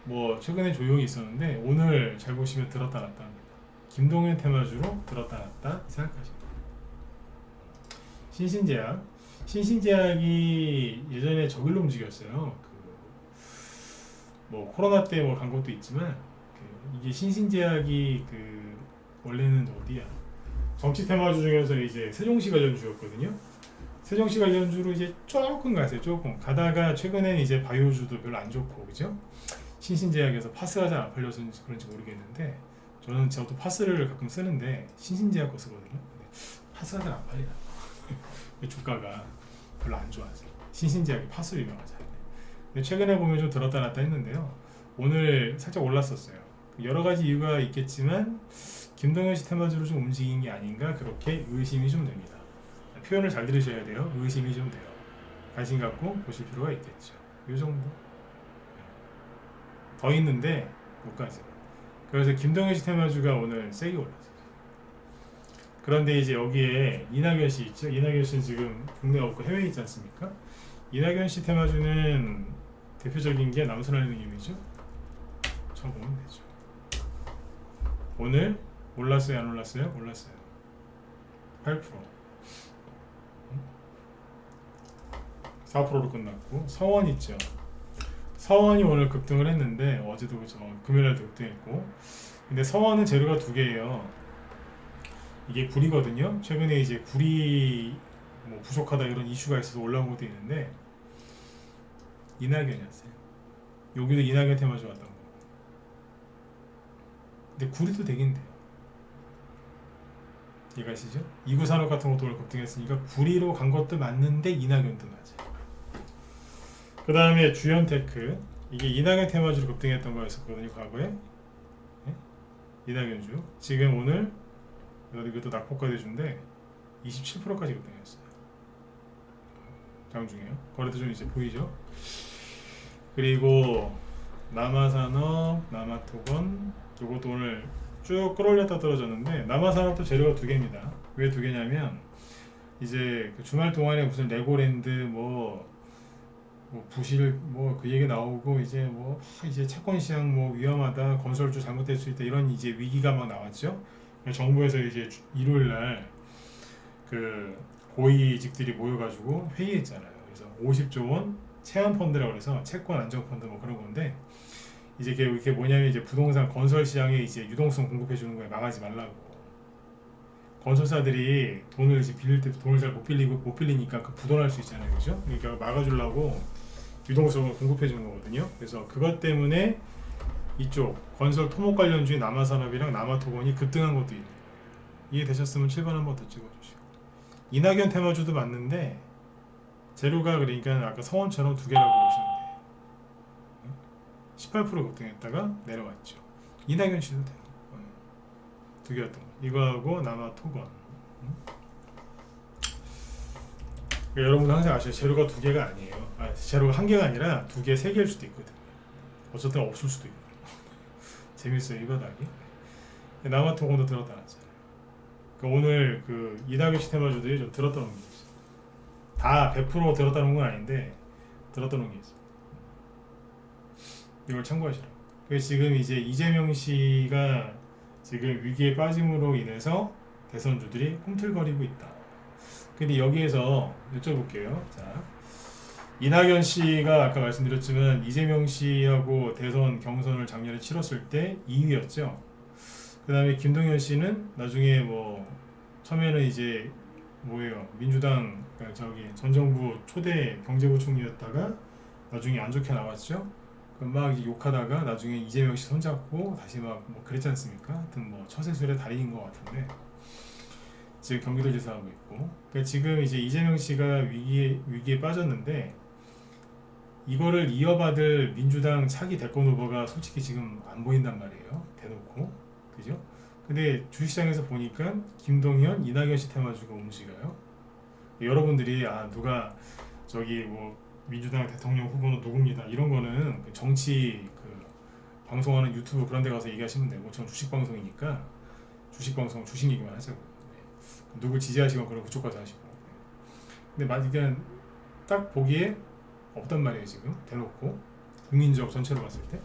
뭐 최근에 조용히 있었는데 오늘 잘 보시면 들었다 놨다 합니다. 김동연 테마주로 들었다 놨다 생각하시면 신신제약이 예전에 저길로 움직였어요. 뭐 코로나 때 뭐 간 것도 있지만 이게 신신제약이 원래는 어디야? 정치 테마주 중에서 이제 세종시 관련주였거든요. 세종시 관련주로 이제 조금 갔어요. 조금 가다가 최근에는 이제 바이오주도 별로 안 좋고 그죠? 신신제약에서 파스가 잘 안 팔려서 그런지 모르겠는데 저도 파스를 가끔 쓰는데 신신제약 거 쓰거든요. 파스가 잘 안 팔리나? 주가가 별로 안 좋아서 신신제약이 파스로 유명하잖아요. 근데 최근에 보면 좀 들었다 놨다 했는데요. 오늘 살짝 올랐었어요. 여러 가지 이유가 있겠지만 김동연 씨 테마주로 좀 움직인 게 아닌가 그렇게 의심이 좀 됩니다. 표현을 잘 들으셔야 돼요. 의심이 좀 돼요. 관심 갖고 보실 필요가 있겠죠. 이 정도. 더 있는데 못 가죠. 그래서 김동연 씨 테마주가 오늘 세게 올랐어요. 그런데 이제 여기에 이낙연 씨 있죠. 이낙연 씨는 지금 국내 없고 해외에 있지 않습니까? 이낙연 씨 테마주는 대표적인 게 남순환님이죠. 쳐보면 되죠. 오늘 올랐어요, 안 올랐어요? 올랐어요. 8%. 4%로 끝났고 서원 있죠. 서원이 오늘 급등을 했는데 어제도 그죠. 금요일에도 급등했고. 근데 서원은 재료가 두 개예요. 이게 구리거든요. 최근에 이제 구리 뭐 부족하다 이런 이슈가 있어서 올라온 것도 있는데 이낙연이었어요. 여기도 이낙연 테마주 왔던 거. 근데 구리도 되긴 돼요. 이해가시죠? 이구산업 같은 것도 오늘 급등했으니까 구리로 간 것도 맞는데 이낙연도 맞아요. 그 다음에 주연테크 이게 이낙연 테마주로 급등했던 거였었거든요. 과거에 네? 이낙연주 지금 오늘 이것도 낙폭과대주인데 27%까지 급등했어요. 장중에요. 거래도 좀 이제 보이죠? 그리고 남아산업, 남아토건 이것도 오늘 쭉 끌어올렸다 떨어졌는데 남아산업도 재료가 두 개입니다. 왜 두 개냐면 이제 그 주말 동안에 무슨 레고랜드 뭐 부실 뭐 그 얘기 나오고 이제 이제 채권 시장 위험하다 건설주 잘못될 수 있다 이런 이제 위기가 막 나왔죠. 정부에서 이제 일요일 날 그 고위직들이 모여가지고 회의했잖아요. 그래서 50조 원 채권 펀드라고 해서 채권 안정 펀드 뭐 그런 건데 이제 이게 뭐냐면 이제 부동산 건설 시장에 이제 유동성 공급해 주는 거에 망하지 말라고. 건설사들이 돈을 이제 빌릴 때 돈을 잘 못 빌리니까 그 부도날 수 있잖아요, 그죠? 그러니까 막아주려고 유동성을 공급해 주는 거거든요. 그래서 그것 때문에 이쪽 건설 토목 관련주의 남아산업이랑 남아토건이 급등한 것도 있네요. 이해되셨으면 7번 한번 더 찍어주시고. 이낙연 테마주도 맞는데 재료가 그러니까 아까 성원처럼 두 개라고 보시면 돼요. 18% 급등했다가 내려왔죠. 이낙연 씨도 돼요. 두 개였던 거. 이거하고 남아토건. 그러니까 여러분 항상 아셔요. 재료가 두 개가 아니에요. 재료가 한 개가 아니라 두 개, 세 개일 수도 있거든. 어쨌든 없을 수도 있고. 재밌어요, 이 바닥이. 남아토건도 들었다 놨잖아요. 그러니까 오늘 그 이낙연 씨 테마주들이 좀 들었다 놓은 게 있어요. 다 100% 들었다 놓은 건 아닌데 들었다 놓은 게 있어요. 이걸 참고하시라고. 그래서 지금 이제 이재명 씨가 지금 위기에 빠짐으로 인해서 대선주들이 꿈틀거리고 있다. 근데 여기에서 여쭤볼게요. 자, 이낙연 씨가 아까 말씀드렸지만 이재명 씨하고 대선 경선을 작년에 치렀을 때 2위였죠. 그 다음에 김동연 씨는 나중에 뭐 처음에는 이제 뭐예요, 민주당 저기 전 정부 초대 경제부총리였다가 나중에 안 좋게 나왔죠. 막 이제 욕하다가 나중에 이재명 씨 손잡고 다시 막 뭐 그랬지 않습니까? 하여튼 뭐 처세술의 달인인 것 같은데 지금 경기도지사 하고 있고. 그러니까 지금 이제 이재명 씨가 위기에 빠졌는데 이거를 이어받을 민주당 차기 대권 후보가 솔직히 지금 안 보인단 말이에요. 대놓고. 그죠? 근데 주식시장에서 보니까 김동연, 이낙연 씨 테마주가 움직여요. 여러분들이 누가 저기 뭐 민주당 대통령 후보는 누굽니다 이런 거는 정치 그 방송하는 유튜브 그런 데 가서 얘기하시면 되고, 전 주식 방송이니까 주식 얘기만 하자고. 누굴 지지하시건 그럼 그쪽 가서 하시고. 근데 그냥 딱 보기에 없단 말이에요. 지금 대놓고 국민적 전체로 봤을 때.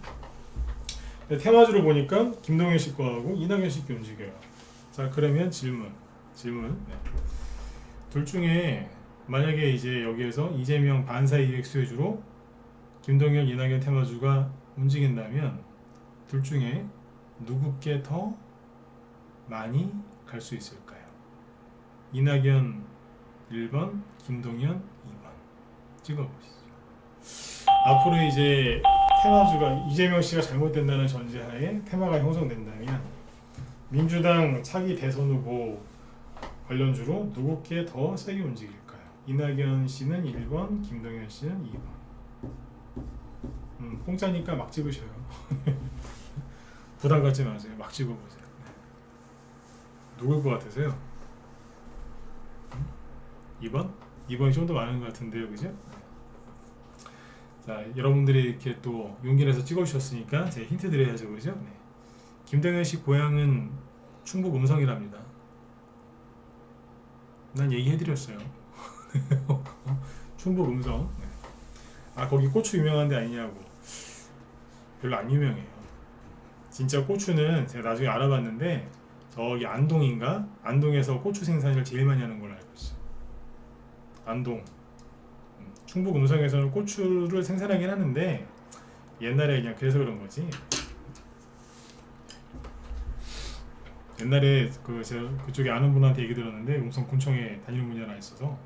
근데 테마주를 보니까 김동연 씨 거하고 이낙연 씨 거 움직여요. 자, 그러면 질문. 네. 둘 중에 만약에 이제 여기에서 이재명 반사 이익 수혜주로 김동연, 이낙연 테마주가 움직인다면 둘 중에 누구께 더 많이 갈 수 있을까요? 이낙연 1번, 김동연 2번. 찍어보시죠. 앞으로 이제 테마주가 이재명 씨가 잘못된다는 전제하에 테마가 형성된다면 민주당 차기 대선 후보 관련주로 누구께 더 세게 움직일까요? 이낙연 씨는 1번, 김동연 씨는 2번. 공짜니까 막 찍으셔요. 부담 갖지 마세요. 막 찍어보세요. 누굴 것 같으세요? 2번? 2번이 좀 더 많은 것 같은데요, 그죠? 자, 여러분들이 이렇게 또 용기 내서 찍어주셨으니까 제가 힌트 드려야죠, 그죠? 네. 김동연 씨 고향은 충북 음성이랍니다. 난 얘기해드렸어요. 충북 음성. 네. 거기 고추 유명한 데 아니냐고. 별로 안 유명해요. 진짜 고추는 제가 나중에 알아봤는데 저기 안동인가? 안동에서 고추 생산을 제일 많이 하는 걸로 알고 있어요. 안동. 충북 음성에서는 고추를 생산하긴 하는데 옛날에 그냥 그래서 그런 거지. 옛날에 제가 그쪽에 아는 분한테 얘기 들었는데 음성 군청에 다니는 분이 하나 있어서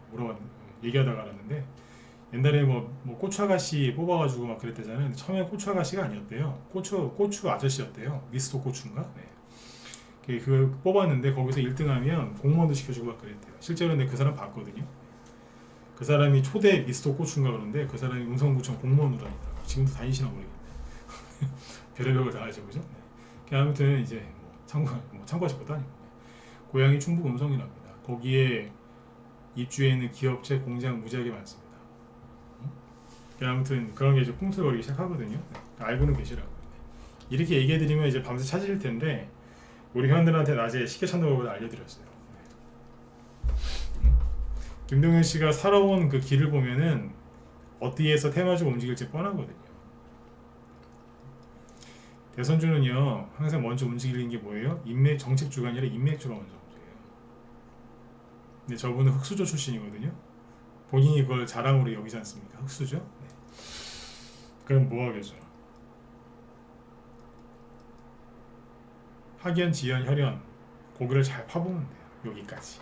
얘기하다가 알았는데 옛날에 뭐 고추 아가씨 뽑아가지고 막 그랬대잖아요. 근데 처음에 고추 아가씨가 아니었대요. 고추 아저씨였대요. 미스터 고추인가? 네. 그걸 뽑았는데 거기서 1등하면 공무원도 시켜주고 막 그랬대요. 실제로 근데 그 사람 봤거든요. 그 사람이 초대 미스터 고추인가 그러는데 그 사람이 음성구청 공무원으로 다니더라고요. 지금도 다니시나 모르겠네. 별의별 다 하죠, 그죠? 네. 아무튼 이제 참고하실 것도 아니고. 고향이 충북 음성이랍니다. 거기에 입주해 있는 기업체, 공장 무지하게 많습니다. 아무튼 그런 게 이제 꿈틀거리기 시작하거든요. 네. 알고는 계시라고. 이렇게 얘기해드리면 이제 밤새 찾으실 텐데 우리 회원들한테 낮에 쉽게 찾는 법을 알려드렸어요. 김동연 씨가 살아온 그 길을 보면은 어디에서 테마주가 움직일지 뻔하거든요. 대선주는요 항상 먼저 움직이는 게 뭐예요? 정책주가 아니라 인맥주가 먼저 움직여요. 근데 저분은 흑수저 출신이거든요. 본인이 그걸 자랑으로 여기지 않습니까? 흑수저? 네. 그럼 뭐 하겠죠? 학연, 지연, 혈연 고기를 잘 파보면 돼요. 여기까지.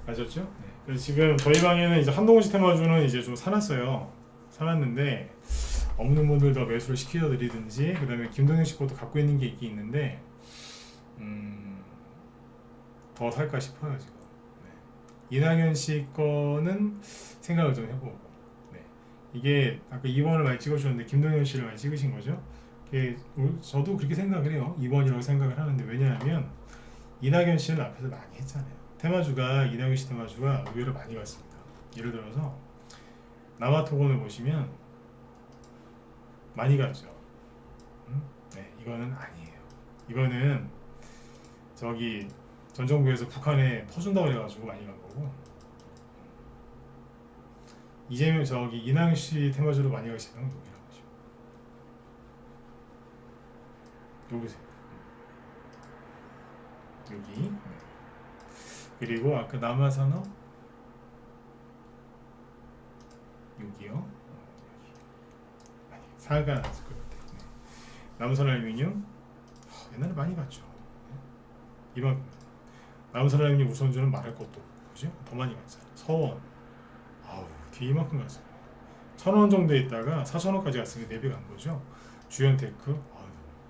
아셨죠? 네. 그래서 지금 저희 방에는 이제 한동훈 씨 테마주는 이제 좀 사놨어요. 사놨는데 없는 분들 더 매수를 시켜 드리든지, 그다음에 김동현 씨 것도 갖고 있는 게 있긴 있는데 더 살까 싶어요 지금. 네. 이낙연 씨 거는 생각을 좀 해보고, 네. 이게 아까 2번을 많이 찍어주셨는데 김동현 씨를 많이 찍으신 거죠. 저도 그렇게 생각을 해요. 2번이라고 생각을 하는데, 왜냐하면 이낙연 씨는 앞에서 많이 했잖아요. 테마주가, 이낙연 씨 테마주가 의외로 많이 갔습니다. 예를 들어서 남아토건을 보시면 많이 갔죠. 네, 이거는 아니에요. 이거는 저기 전 정부에서 북한에 퍼준다고 그래가지고 많이 간 거고, 이재명 저기 이낙연 씨 테마주로 많이 가시는 건 여기라고 보시면, 여기세요. 여기. 그리고 아까 남아산업 여기요. 아니, 사가 나왔을 것 같아요. 네. 남선알루미늄 옛날에 많이 갔죠. 이만큼. 남선알루미늄 우선주는 말할 것도 없고, 그죠? 더 많이 갔잖아요. 서원, 아우 뒤에 이만큼 갔어요. 1,000원 정도 있다가 4,000원까지 갔으니까 4배 간 거죠. 주연테크, 아우,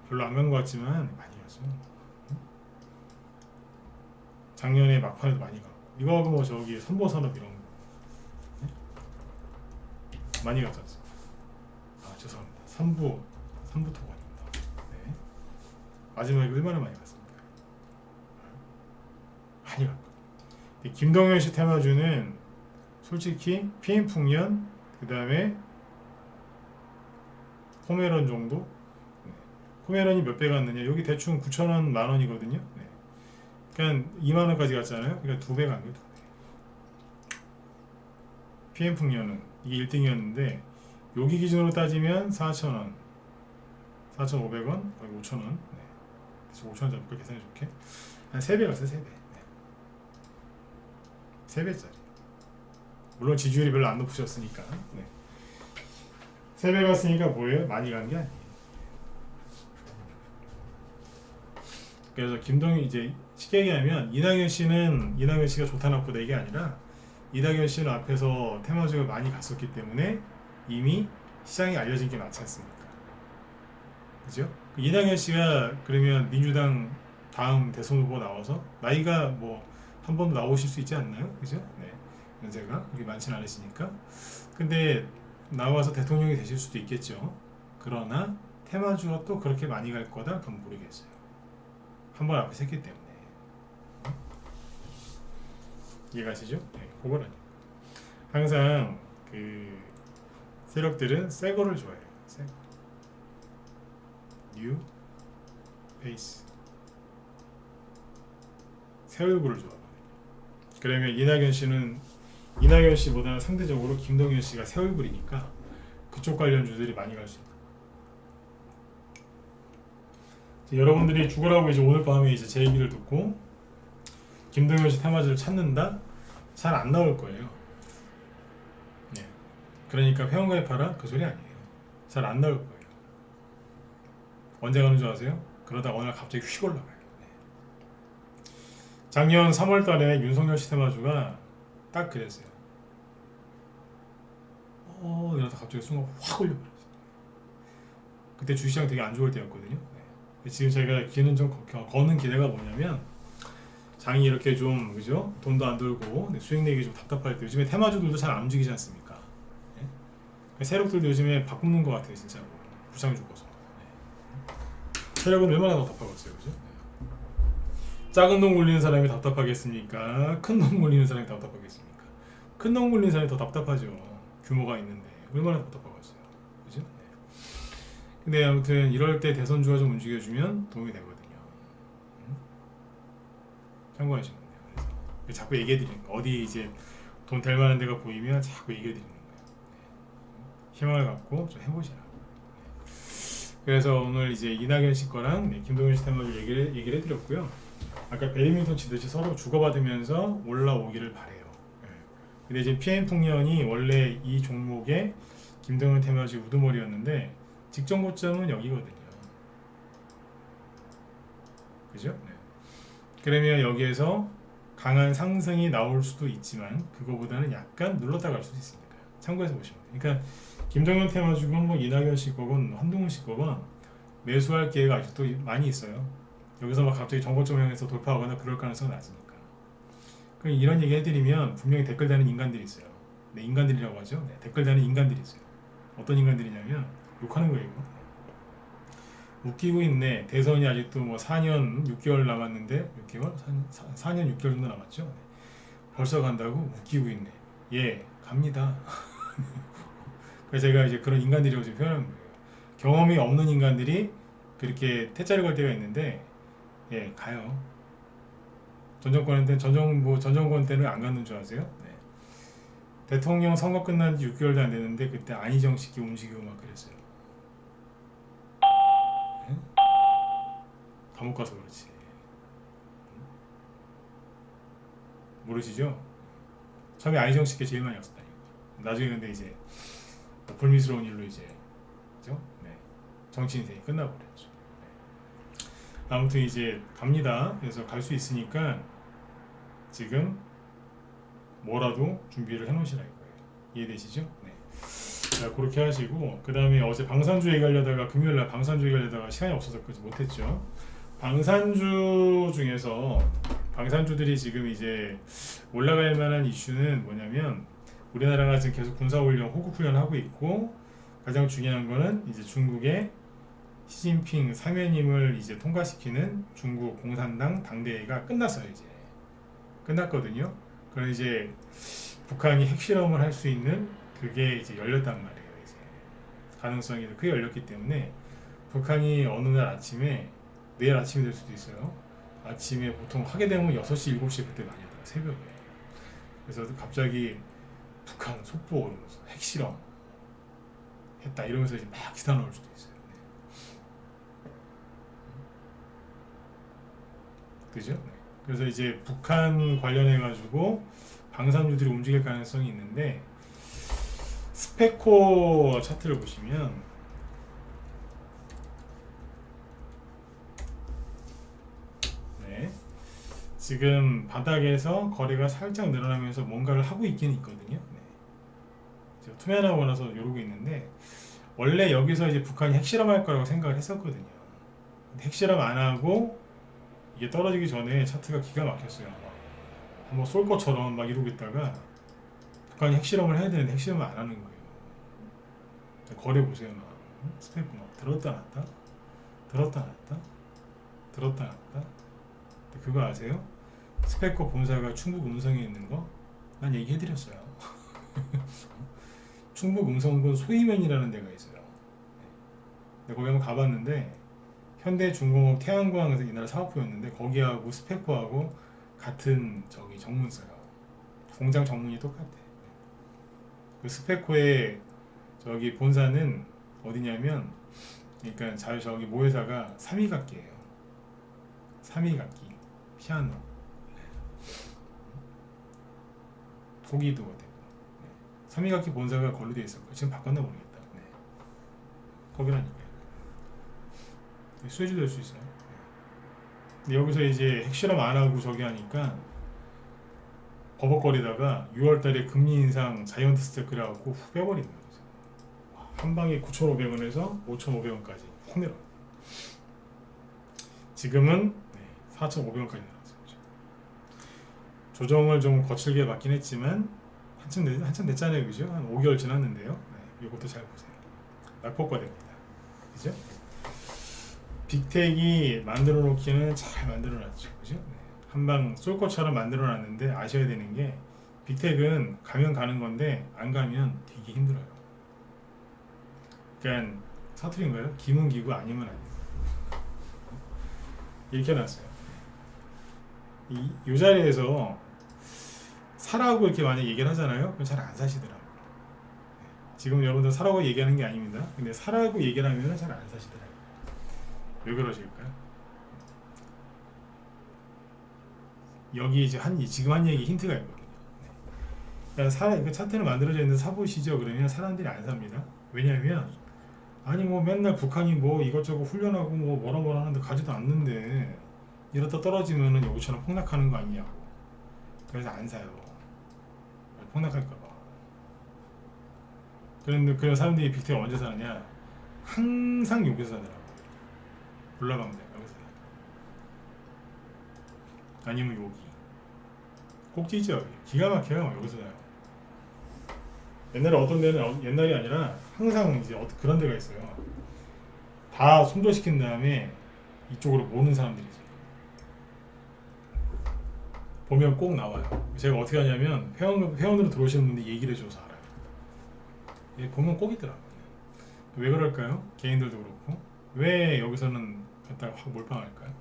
별로 안 간 것 같지만 많이 갔어. 작년에 막판에도 많이 가고, 이거 뭐 저기 선보산업 이런 거, 네? 많이 갔지 않습니까? 아 죄송합니다. 3부 토건입니다. 네. 마지막에 얼마나 많이 갔습니까? 많이 갔고. 김동현 씨 테마주는 솔직히 PM 풍년, 그 다음에 코메론 정도. 네. 코메론이 몇 배 갔느냐? 여기 대충 9,000원, 만원이거든요. 네. 그러니까 2만원까지 갔잖아요. 그러니까 2배 간 거예요. 2배. PM 풍년은 이게 1등이었는데 여기 기준으로 따지면 4,000원, 4,500원, 거의 5,000원. 네. 5,000원 잡을까 계산이 좋게. 한 3배 갔어요. 3배. 네. 3배짜리. 물론 지지율이 별로 안 높으셨으니까. 네. 3배 갔으니까 뭐예요? 많이 간 게 아니에요. 그래서 김동희 이제 쉽게 얘기하면 이낙연 씨가 좋다 나쁘다 이게 아니라, 이낙연 씨는 앞에서 테마주가 많이 갔었기 때문에 이미 시장에 알려진 게 많지 않습니까? 그죠? 이낙연 씨가 그러면 민주당 다음 대선 후보 나와서 나이가 뭐 한 번도 나오실 수 있지 않나요? 그죠? 네. 연세가 그렇게 많지는 않으시니까. 근데 나와서 대통령이 되실 수도 있겠죠. 그러나 테마주가 또 그렇게 많이 갈 거다? 그건 모르겠어요. 한 번 앞에 샜기 때문에. 이해가시죠? 네, 그거라니. 항상 그 세력들은 새 거를 좋아해요. 새 거. 뉴 페이스. 새 얼굴을 좋아하거든요. 그러면 이낙연 씨보다는 상대적으로 김동연 씨가 새 얼굴이니까 그쪽 관련주들이 많이 갈 수 있다. 여러분들이 죽으라고 이제 오늘 밤에 이제 제 얘기를 듣고 김동현 씨 테마주를 찾는다? 잘 안 나올 거예요. 네. 그러니까 회원가입하라? 그 소리 아니에요. 잘 안 나올 거예요. 언제 가는 줄 아세요? 그러다 어느 날 갑자기 휙 올라가요. 네. 작년 3월 달에 윤석열 씨 테마주가 딱 그랬어요. 이러다 갑자기 순간 확 올려버렸어요. 그때 주시장 되게 안 좋을 때였거든요. 네. 지금 저희가 기는 좀 거는 기대가 뭐냐면, 장이 이렇게 좀 그죠? 돈도 안 들고 수익 내기 좀 답답할 때, 요즘에 테마주들도 잘 안 움직이지 않습니까? 네? 세력들도 요즘에 바꾸는 것 같아요, 진짜로. 부상 죽어서. 네. 세력은 얼마나 답답하겠어요, 그죠? 네. 작은 돈 굴리는 사람이 답답하겠습니까? 큰 돈 굴리는 사람이 답답하겠습니까? 큰 돈 굴리는 사람이 더 답답하죠. 규모가 있는데 얼마나 답답하겠어요, 그죠? 네. 근데 아무튼 이럴 때 대선주가 좀 움직여주면 도움이 되거든요. 참고하시면 돼요. 그래서 자꾸 얘기해드리는 거, 어디 이제 돈 될 만한 데가 보이면 자꾸 얘기해드리는 거예요. 네. 희망을 갖고 좀 해보시라. 네. 그래서 오늘 이제 이낙연 씨 거랑 김동현 씨 테마주 얘기를 해드렸고요. 아까 배드민턴 치듯이 서로 주고받으면서 올라오기를 바래요. 네. 근데 이제 PM 풍년이 원래 이 종목의 김동현 테마주 우두머리였는데 직전 고점은 여기거든요. 그죠? 네. 그러면 여기에서 강한 상승이 나올 수도 있지만 그거보다는 약간 눌렀다 갈 수도 있으니까 참고해서 보시면 돼요. 그러니까 김정현 테마 주건 뭐 이낙연 씨 거건 한동훈 씨 거건 매수할 기회가 아직도 많이 있어요. 여기서 막 갑자기 정고점 향해서 돌파하거나 그럴 가능성은 낮으니까. 그럼 이런 얘기 해드리면 분명히 댓글 다는 인간들이 있어요. 네, 인간들이라고 하죠. 네, 댓글 다는 인간들이 있어요. 어떤 인간들이냐면 욕하는 거예요. 이거. 웃기고 있네. 대선이 아직도 뭐 4년 6개월 남았는데 6개월? 4년 6개월 정도 남았죠. 네. 벌써 간다고 웃기고 있네. 예, 갑니다. 그래서 제가 이제 그런 인간들이라고 지금 표현한 거예요. 경험이 없는 인간들이 그렇게 태자를 걸 때가 있는데 예, 가요. 전 정권 때는 안 갔는 줄 아세요? 네. 대통령 선거 끝난 지 6개월도 안 됐는데 그때 안희정 씨끼 움직이고 막 그랬어요. 네? 감옥 가서 그렇지. 모르시죠? 처음에 안희정 씨께 제일 많이 왔었다니까. 나중에 근데 이제 불미스러운 일로 이제 그죠? 네. 정치 인생이 끝나버렸죠. 네. 아무튼 이제 갑니다. 그래서 갈 수 있으니까 지금 뭐라도 준비를 해놓으시라 이거예요. 이해되시죠? 네. 자, 그렇게 하시고 그 다음에 어제 방산주 얘기하려다가 금요일날 방산주 얘기하려다가 시간이 없어서 그러지 못했죠. 방산주 중에서 방산주들이 지금 이제 올라갈 만한 이슈는 뭐냐면 우리나라가 지금 계속 군사훈련, 호국훈련을 하고 있고 가장 중요한 거는 이제 중국의 시진핑 사면임을 이제 통과시키는 중국 공산당 당대회가 끝났어요. 이제 끝났거든요. 그럼 이제 북한이 핵실험을 할 수 있는 그게 이제 열렸단 말이에요. 이제 가능성이 크게 열렸기 때문에 북한이 어느 날 아침에 내일 아침이 될 수도 있어요. 아침에 보통 하게 되면 6시, 7시 그때 많이 하더라고요. 새벽에. 그래서 갑자기 북한 속보 이러면서 핵실험 했다 이러면서 이제 막 기사 나올 수도 있어요. 네. 그죠? 네. 그래서 이제 북한 관련해 가지고 방산주들이 움직일 가능성이 있는데 스페코 차트를 보시면 네. 지금 바닥에서 거래가 살짝 늘어나면서 뭔가를 하고 있긴 있거든요. 네. 지금 투매하고 나서 이러고 있는데 원래 여기서 이제 북한이 핵실험할 거라고 생각을 했었거든요. 근데 핵실험 안 하고 이게 떨어지기 전에 차트가 기가 막혔어요. 한번 쏠 것처럼 막 이러고 있다가 북한이 핵실험을 해야 되는데 핵실험을 안 하는 거예요. 거래 보세요. 막 스펙 막 들었다 놨다 들었다 놨다 들었다 놨다. 근데 그거 아세요? 스펙거 본사가 충북 음성에 있는 거? 난 얘기해드렸어요. 충북 음성군 소이면이라는 데가 있어요. 근데 거기 한번 가봤는데 현대중공업 태양광에서 옛날에 사업부였는데 거기하고 스펙거하고 같은 저기 정문서요. 공장 정문이 똑같아. 그 스펙코의 저기 본사는 어디냐면, 그러니까 저기 모회사가 3위각기예요. 3위각기 피아노. 고기도 되고. 3위각기 본사가 걸로 돼 있었고 지금 바꿨나 모르겠다. 네. 거기라니까요. 수혜주 될 수 있어요. 근데 여기서 이제 핵실험 안 하고 저기 하니까 버벅거리다가 6월달에 금리 인상 자이언트 스텝 그래갖고 훅 빼버리는 거죠. 한 방에 9,500원에서 5,500원까지 확 내려. 지금은 4,500원까지 내려왔어요. 조정을 좀 거칠게 받긴 했지만 한참 냈잖아요, 그죠? 한 5개월 지났는데요. 네, 이것도 잘 보세요. 낙폭과됩니다, 그죠? 빅텍이 만들어 놓기는 잘 만들어 놨죠, 그죠? 네. 한방 쏠 것처럼 만들어 놨는데 아셔야 되는 게 빅텍은 가면 가는 건데 안 가면 되게 힘들어요. 그러니까 사투리인가요? 기문 기구 아니면 아니에요. 이렇게 놨어요. 이 자리에서 사라고 이렇게 많이 얘기를 하잖아요. 그럼 잘 안 사시더라고요. 지금 여러분들 사라고 얘기하는 게 아닙니다. 근데 사라고 얘기를 하면 잘 안 사시더라고요. 왜 그러실까요? 여기 이제 지금 한 얘기 힌트가 있거든요. 그러니까 그 차트는 만들어져 있는데 사보시죠. 그러면 사람들이 안 삽니다. 왜냐하면 아니 뭐 맨날 북한이 뭐 이것저것 훈련하고 뭐 뭐라 하는데 가지도 않는데 이러다 떨어지면은 여기처럼 폭락하는 거 아니냐고. 그래서 안 사요. 폭락할까봐. 그런데 그런 사람들이 빅테크 언제 사느냐? 항상 여기서 사더라고. 올라가면 돼. 여기서. 아니면 여기. 꼭지죠. 기가 막혀요. 여기서 사요. 옛날에 어떤 데는 옛날이 아니라 항상 이제 그런 데가 있어요. 다 손절시킨 다음에 이쪽으로 모는 사람들이지. 보면 꼭 나와요. 제가 어떻게 하냐면 회원으로 들어오시는 분들 얘기를 해줘서 알아요. 예, 보면 꼭 있더라고요. 왜 그럴까요? 개인들도 그렇고 왜 여기서는 갖다가 확 몰빵할까요?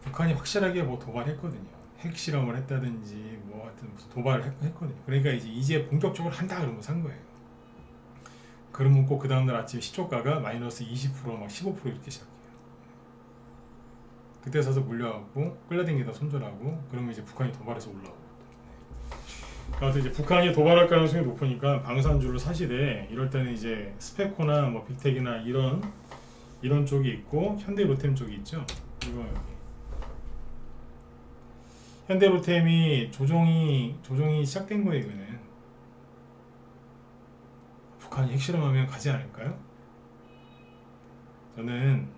북한이 확실하게 뭐 도발했거든요. 핵실험을 했다든지 뭐 하여튼 무슨 도발을 했거든요. 그러니까 이제 본격적으로 한다 그러면 산 거예요. 그러면 꼭 그 다음날 아침 시초가가 마이너스 20%막 15% 이렇게 시작해요. 그때 사서 물려갖고 끌려다니다 손절하고 그러면 이제 북한이 도발해서 올라오고. 그래서 이제 북한이 도발할 가능성이 높으니까 방산주를 사시되 이럴 때는 이제 스페코나 뭐 빅텍이나 이런 쪽이 있고 현대로템 쪽이 있죠. 이거 여기. 현대로템이 조종이 시작된 거예요. 이거는 북한이 핵실험하면 가지 않을까요? 저는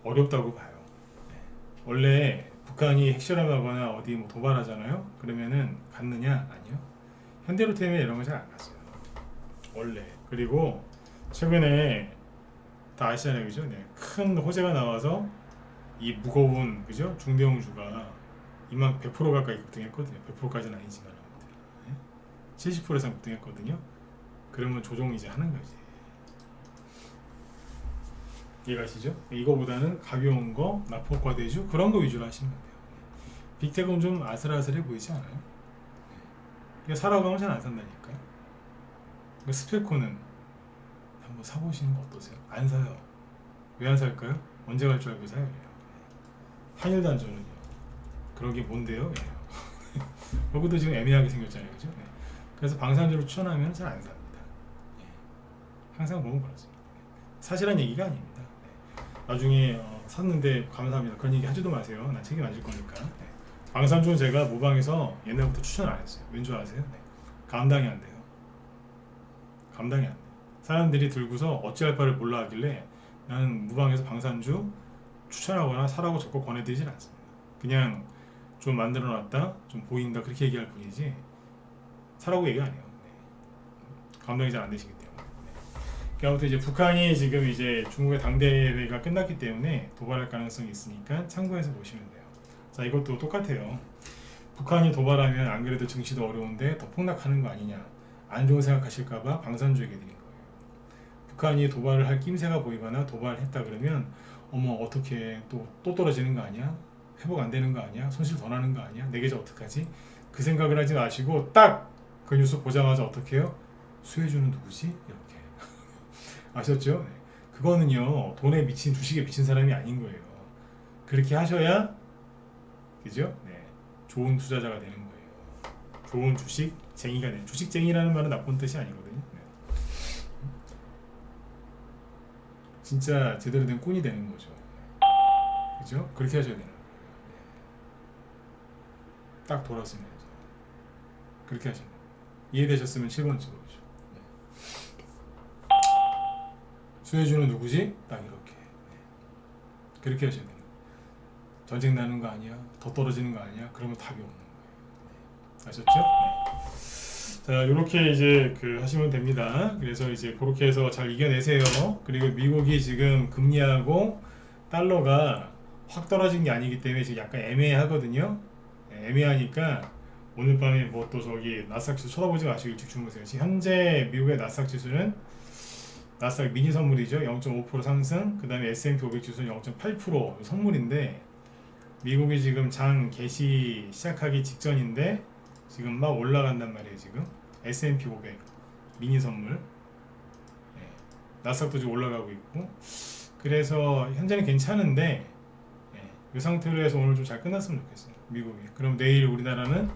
어렵다고 봐요. 원래 북한이 핵실험하거나 어디 뭐 도발하잖아요. 그러면은 갔느냐? 아니요. 현대로템에 이런 거 잘 안 갔어요. 원래. 그리고 최근에 다 아시잖아요, 그죠? 네. 큰 호재가 나와서 이 무거운 그죠? 중대형주가 이만 100% 가까이 급등했거든요. 100%까지는 아니지만 70% 이상 급등했거든요. 그러면 조종 이제 하는 거지. 이해가시죠? 이거보다는 가벼운 거, 낙폭과대주 그런 거 위주로 하시면 돼요. 빅텍은 좀 아슬아슬해 보이지 않아요? 그러니까 사라고 하면 잘 안 산다니까요. 그러니까 스페코는 한번 사보시는 거 어떠세요? 안 사요. 왜 안 살까요? 언제 갈 줄 알고 사요? 한일단조는요. 그런 게 뭔데요? 여기도 지금 애매하게 생겼잖아요, 그죠? 그래서 방산주를 추천하면 잘 안 삽니다. 항상 보면 그렇습니다. 사실한 얘기가 아닙니다. 나중에 샀는데 감사합니다. 그런 얘기 하지도 마세요. 난 책임 안 질 거니까. 방산주는 제가 무방에서 옛날부터 추천 안 했어요. 왠지 아세요? 감당이 안 돼요. 감당이 안 돼요. 사람들이 들고서 어찌할 바를 몰라 하길래 나는 무방에서 방산주 추천하거나 사라고 적극 권해드리진 않습니다. 그냥 좀 만들어놨다, 좀 보인다 그렇게 얘기할 뿐이지 사라고 얘기 안 해요. 감당이 잘 안 되시기 때문에. 아무튼 이제 북한이 지금 이제 중국의 당대회가 끝났기 때문에 도발할 가능성이 있으니까 참고해서 보시면 돼요. 자, 이것도 똑같아요. 북한이 도발하면 안 그래도 증시도 어려운데 더 폭락하는 거 아니냐, 안 좋은 생각하실까봐 방산주 얘기 드린 거예요. 북한이 도발을 할 낌새가 보이거나 도발했다 그러면 어머 어떻게 또 떨어지는 거 아니야? 회복 안 되는 거 아니야? 손실 더 나는 거 아니야? 내 계좌 어떡하지? 그 생각을 하지 마시고 딱 그 뉴스 보자마자 어떻게 해요? 수혜주는 누구지? 이렇게 아셨죠? 네. 그거는요 돈에 미친 주식에 미친 사람이 아닌 거예요. 그렇게 하셔야 그죠? 네. 좋은 투자자가 되는 거예요. 좋은 주식쟁이가 되는, 주식쟁이라는 말은 나쁜 뜻이 아니거든요. 네. 진짜 제대로 된 꾼이 되는 거죠. 그죠? 그렇게 하셔야 되는 거예요. 딱 돌았으면 그렇게 하시면 돼요. 이해되셨으면 7번 찍어보죠. 수혜주는 누구지? 딱 이렇게. 그렇게 하셔야 돼요. 전쟁 나는 거 아니야? 더 떨어지는 거 아니야? 그러면 답이 없는 거예요. 아셨죠? 네. 자, 이렇게 이제 하시면 됩니다. 그래서 이제 그렇게 해서 잘 이겨내세요. 그리고 미국이 지금 금리하고 달러가 확 떨어진 게 아니기 때문에 지금 약간 애매하거든요. 네, 애매하니까 오늘 밤에 뭐 또 저기 나스닥 지수 쳐다보지 마시고 일찍 주무세요. 지금 현재 미국의 나스닥 지수는 나스닥 미니 선물이죠. 0.5% 상승. 그 다음에 S&P 500 지수는 0.8% 선물인데 미국이 지금 장 개시 시작하기 직전인데 지금 막 올라간단 말이에요. 지금 S&P 500 미니 선물. 네. 나스닥도 지금 올라가고 있고. 그래서 현재는 괜찮은데 이 상태로 해서 오늘 좀 잘 끝났으면 좋겠어요. 미국이. 그럼 내일 우리나라는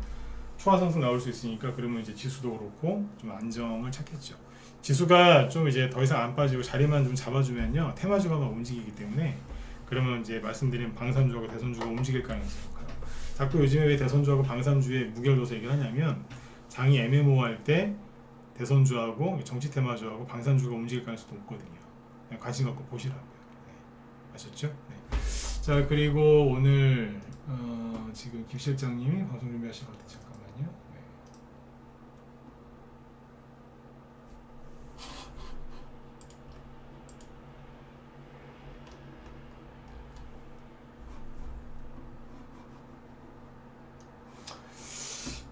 추가 상승 나올 수 있으니까 그러면 이제 지수도 그렇고 좀 안정을 찾겠죠. 지수가 좀 이제 더 이상 안 빠지고 자리만 좀 잡아주면요 테마주가 막 움직이기 때문에 그러면 이제 말씀드린 방산주하고 대선주가 움직일 가능성이 커요. 자꾸 요즘에 왜 대선주하고 방산주의 무결도서 얘기를 하냐면 장이 애매모호할 때 대선주하고 정치 테마주하고 방산주가 움직일 가능성도 높거든요. 그냥 관심 갖고 보시라고요. 네. 아셨죠? 네. 자, 그리고 오늘 지금 김 실장님이 방송 준비하시는 것 같아요. 잠깐만요. 네.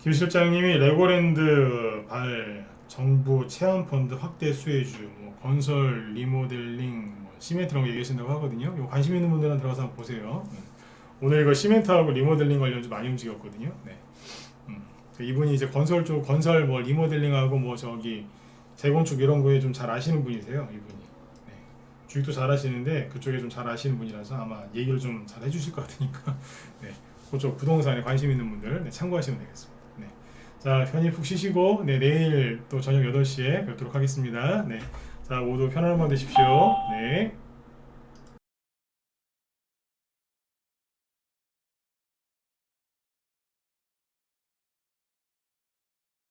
김 실장님이 레고랜드 발 정부 체험펀드 확대 수혜주, 뭐 건설 리모델링, 뭐 시멘트 이런 거 얘기하신다고 하거든요. 이거 관심 있는 분들은 들어가서 한번 보세요. 오늘 이거 시멘트하고 리모델링 관련 좀 많이 움직였거든요. 네. 이분이 이제 건설 쪽 건설 뭐 리모델링하고 뭐 저기 재건축 이런 거에 좀 잘 아시는 분이세요. 이분이. 네. 주식도 잘 하시는데 그쪽에 좀 잘 아시는 분이라서 아마 얘기를 좀 잘 해주실 것 같으니까 네. 그쪽 부동산에 관심 있는 분들 네, 참고하시면 되겠습니다. 네. 자, 편히 푹 쉬시고 네, 내일 또 저녁 8시에 뵙도록 하겠습니다. 네. 자, 모두 편안한 밤 되십시오. 네.